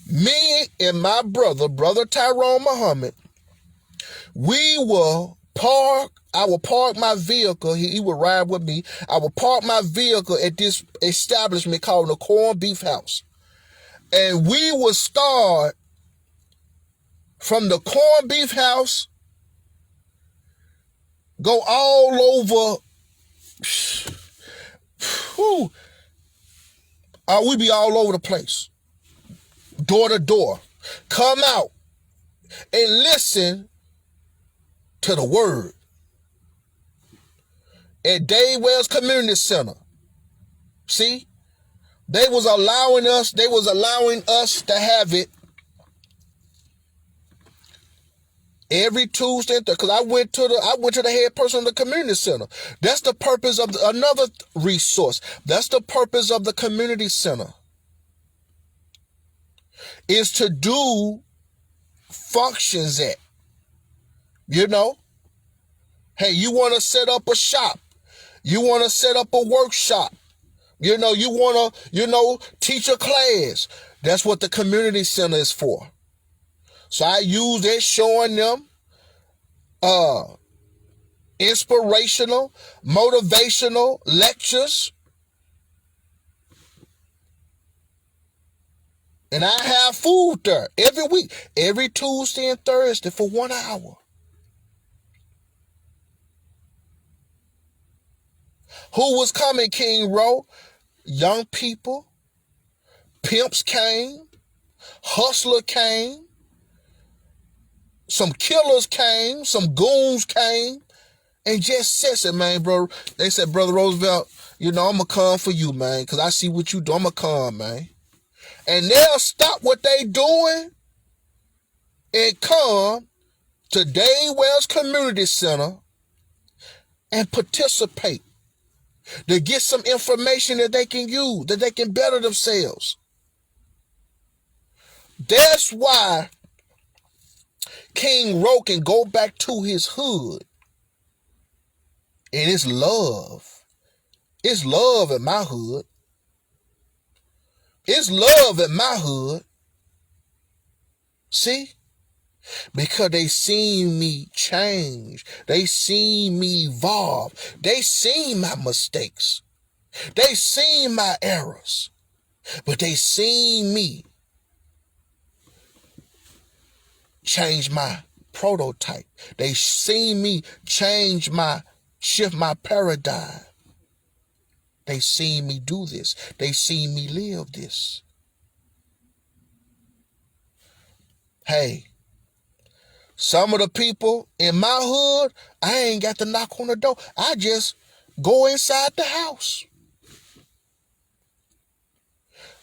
me and my brother Tyrone Muhammad, I would park my vehicle, he would ride with me, I would park my vehicle at this establishment called the Corned Beef House. And we would start from the Corned Beef House, go all over, we'd be all over the place, door to door, come out and listen to the word at Dave Wells Community Center. See, they was allowing us to have it every Tuesday, because I went to the head person of the community center. That's the purpose of another resource. That's the purpose of the community center, is to do functions at. Hey, you want to set up a shop. You want to set up a workshop. You want to, teach a class. That's what the community center is for. So I use it, showing them inspirational, motivational lectures. And I have food there every week, every Tuesday and Thursday for 1 hour. Who was coming, King Ro? young people, pimps came, hustler came, some killers came, some goons came, and just said it, man, bro. They said, Brother Roosevelt, I'm going to come for you, man, because I see what you do. I'm going to come, man. And they'll stop what they doing and come to Dane Wells Community Center and participate to get some information that they can use, that they can better themselves. That's why King Ro can go back to his hood. And it's love. It's love in my hood. It's love in my hood. See? Because they seen me change. They seen me evolve. They seen my mistakes. They seen my errors. But they seen me change my prototype. They seen me shift my paradigm. They seen me do this. They seen me live this. Hey, some of the people in my hood, I ain't got to knock on the door. I just go inside the house.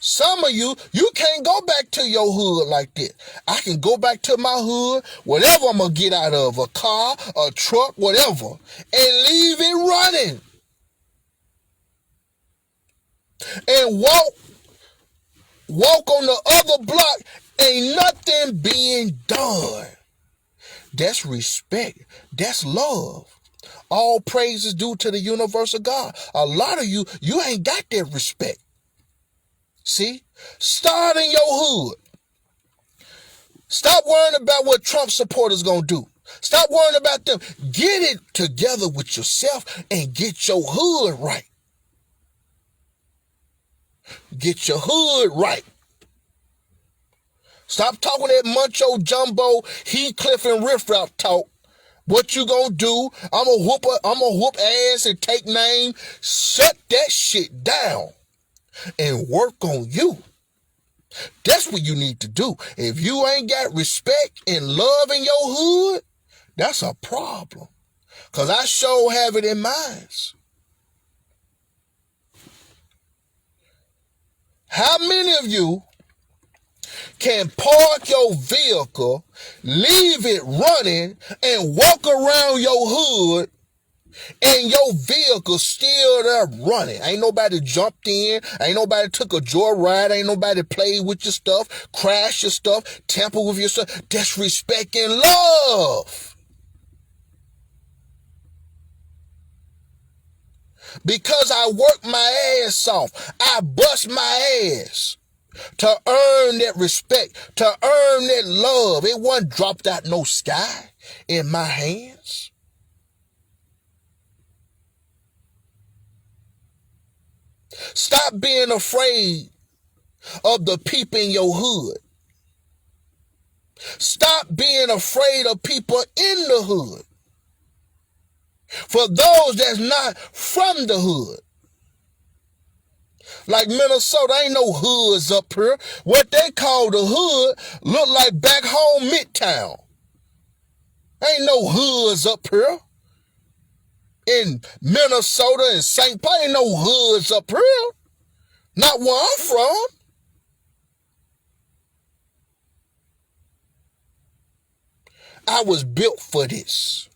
Some of you can't go back to your hood like that. I can go back to my hood, whatever I'm going to get out of, a car, a truck, whatever, and leave it running. And walk on the other block, ain't nothing being done. That's respect. That's love. All praise is due to the universal God. A lot of you ain't got that respect. See? Start in your hood. Stop worrying about what Trump supporters gonna do. Stop worrying about them. Get it together with yourself and get your hood right. Get your hood right. Stop talking that Muncho Jumbo, Heathcliff and Riff Raff talk. What you gonna do? I'm gonna whoop ass and take name. Shut that shit down and work on you. That's what you need to do. If you ain't got respect and love in your hood, that's a problem. Because I sure have it in mine. How many of you can park your vehicle, leave it running, and walk around your hood, and your vehicle still there running? Ain't nobody jumped in. Ain't nobody took a joyride. Ain't nobody played with your stuff, crashed your stuff, tampered with your stuff. That's respect and love. Because I work my ass off. I bust my ass to earn that respect, to earn that love. It wasn't dropped out no sky in my hands. Stop being afraid of the people in your hood. Stop being afraid of people in the hood. For those that's not from the hood. Like Minnesota, ain't no hoods up here. What they call the hood look like back home Midtown. Ain't no hoods up here. In Minnesota and St. Paul, ain't no hoods up here. Not where I'm from. I was built for this.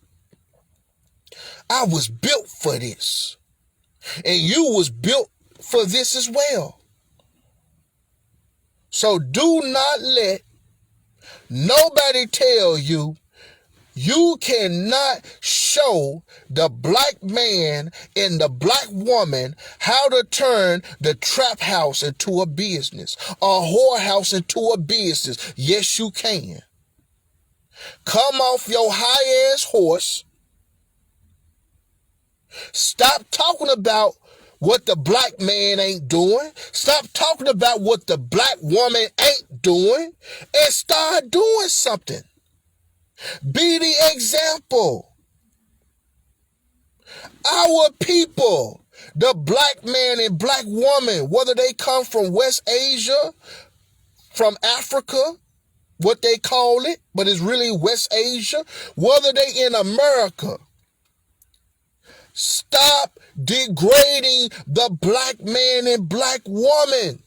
I was built for this. And you was built for this as well. So do not let nobody tell you you cannot show the black man and the black woman how to turn the trap house into a business, a whorehouse into a business. Yes, you can. Come off your high-ass horse. Stop talking about what the black man ain't doing. Stop talking about what the black woman ain't doing and start doing something. Be the example. Our people The black man and black woman, whether they come from West Asia, from Africa, what they call it, but it's really West Asia, whether they in America, stop degrading the black man and black woman.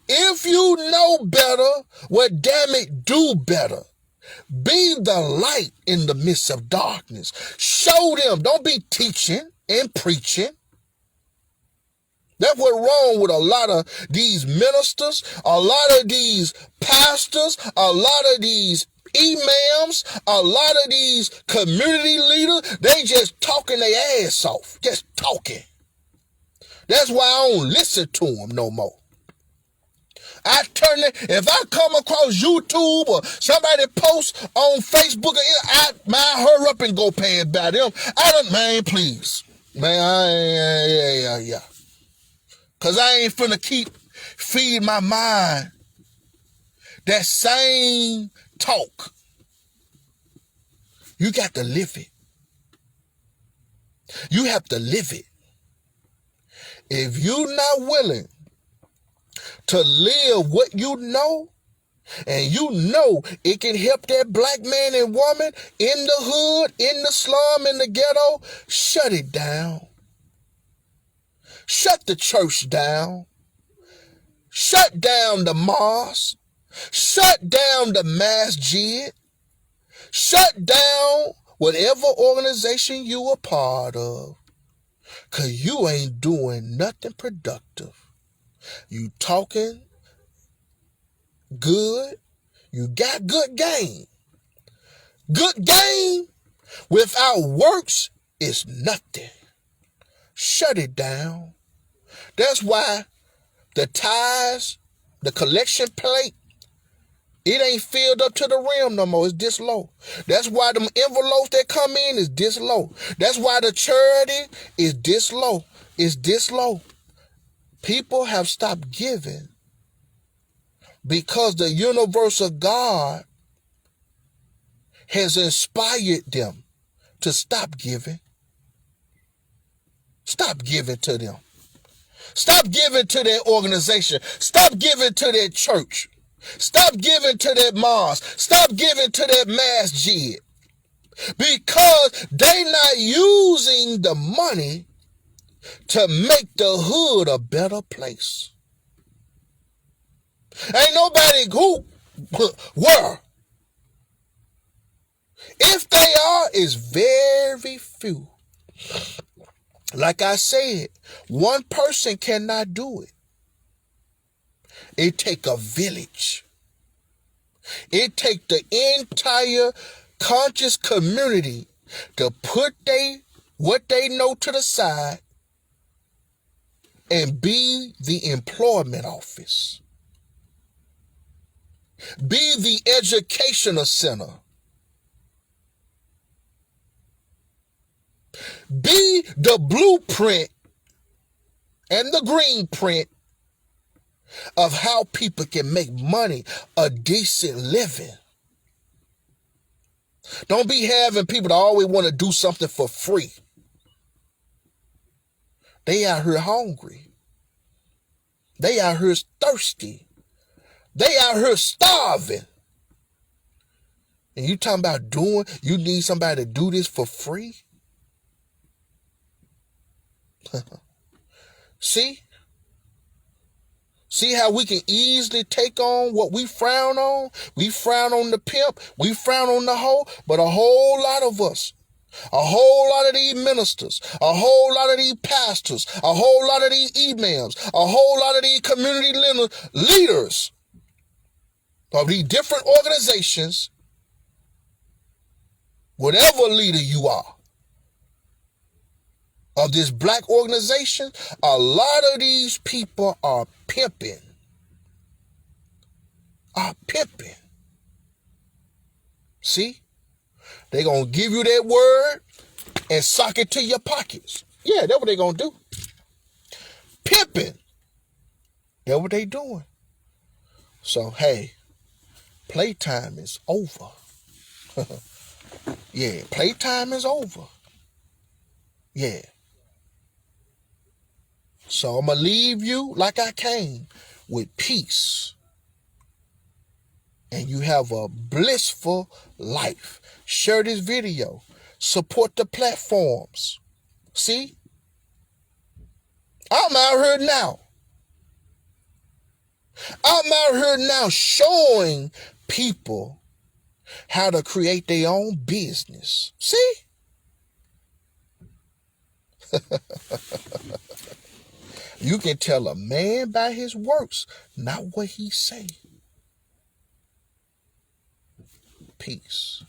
If you know better, well, damn it, do better. Be the light in the midst of darkness. Show them. Don't be teaching and preaching. That's what's wrong with a lot of these ministers, a lot of these pastors, a lot of these imams, a lot of these community leaders. They just talking their ass off, just talking. That's why I don't listen to them no more. I turn it, if I come across YouTube or somebody posts on Facebook, I hurry up and go pay it by them. Man, please. Man, yeah. Because I ain't finna keep feeding my mind that same talk. You got to live it. You have to live it. If you're not willing to live what you know, and you know it can help that black man and woman in the hood, in the slum, in the ghetto, shut it down. Shut the church down. Shut down the mosque. Shut down the masjid. Shut down whatever organization you a part of. Because you ain't doing nothing productive. You talking good. You got good game. Good game without works is nothing. Shut it down. That's why the tithes, the collection plate, it ain't filled up to the rim no more. It's this low. That's why them envelopes that come in is this low. That's why the charity is this low. It's this low. People have stopped giving because the universal God has inspired them to stop giving. Stop giving to them. Stop giving to their organization. Stop giving to their church. Stop giving to their mosque. Stop giving to their masjid. Because they not using the money to make the hood a better place. Ain't nobody who were. If they are, it's very few. Like I said, one person cannot do it. It take a village. It take the entire conscious community to put what they know to the side and be the employment office. Be the educational center. Be the blueprint and the green print of how people can make money, a decent living. Don't be having people that always want to do something for free. They out here hungry. They out here thirsty. They out here starving. And you talking about you need somebody to do this for free? See? See how we can easily take on what we frown on? We frown on the pimp. We frown on the hoe. But a whole lot of us, a whole lot of these ministers, a whole lot of these pastors, a whole lot of these imams, a whole lot of these community leaders of these different organizations, whatever leader you are, of this black organization, a lot of these people are pimping. See? They're going to give you that word and sock it to your pockets. Yeah, that's what they're going to do. Pimping. That's what they're doing. So, hey, playtime is over. Yeah, playtime is over. Yeah. So I'm going to leave you like I came, with peace. And you have a blissful life. Share this video. Support the platforms. See? I'm out here now. I'm out here now showing people how to create their own business. See? You can tell a man by his works, not what he say. Peace.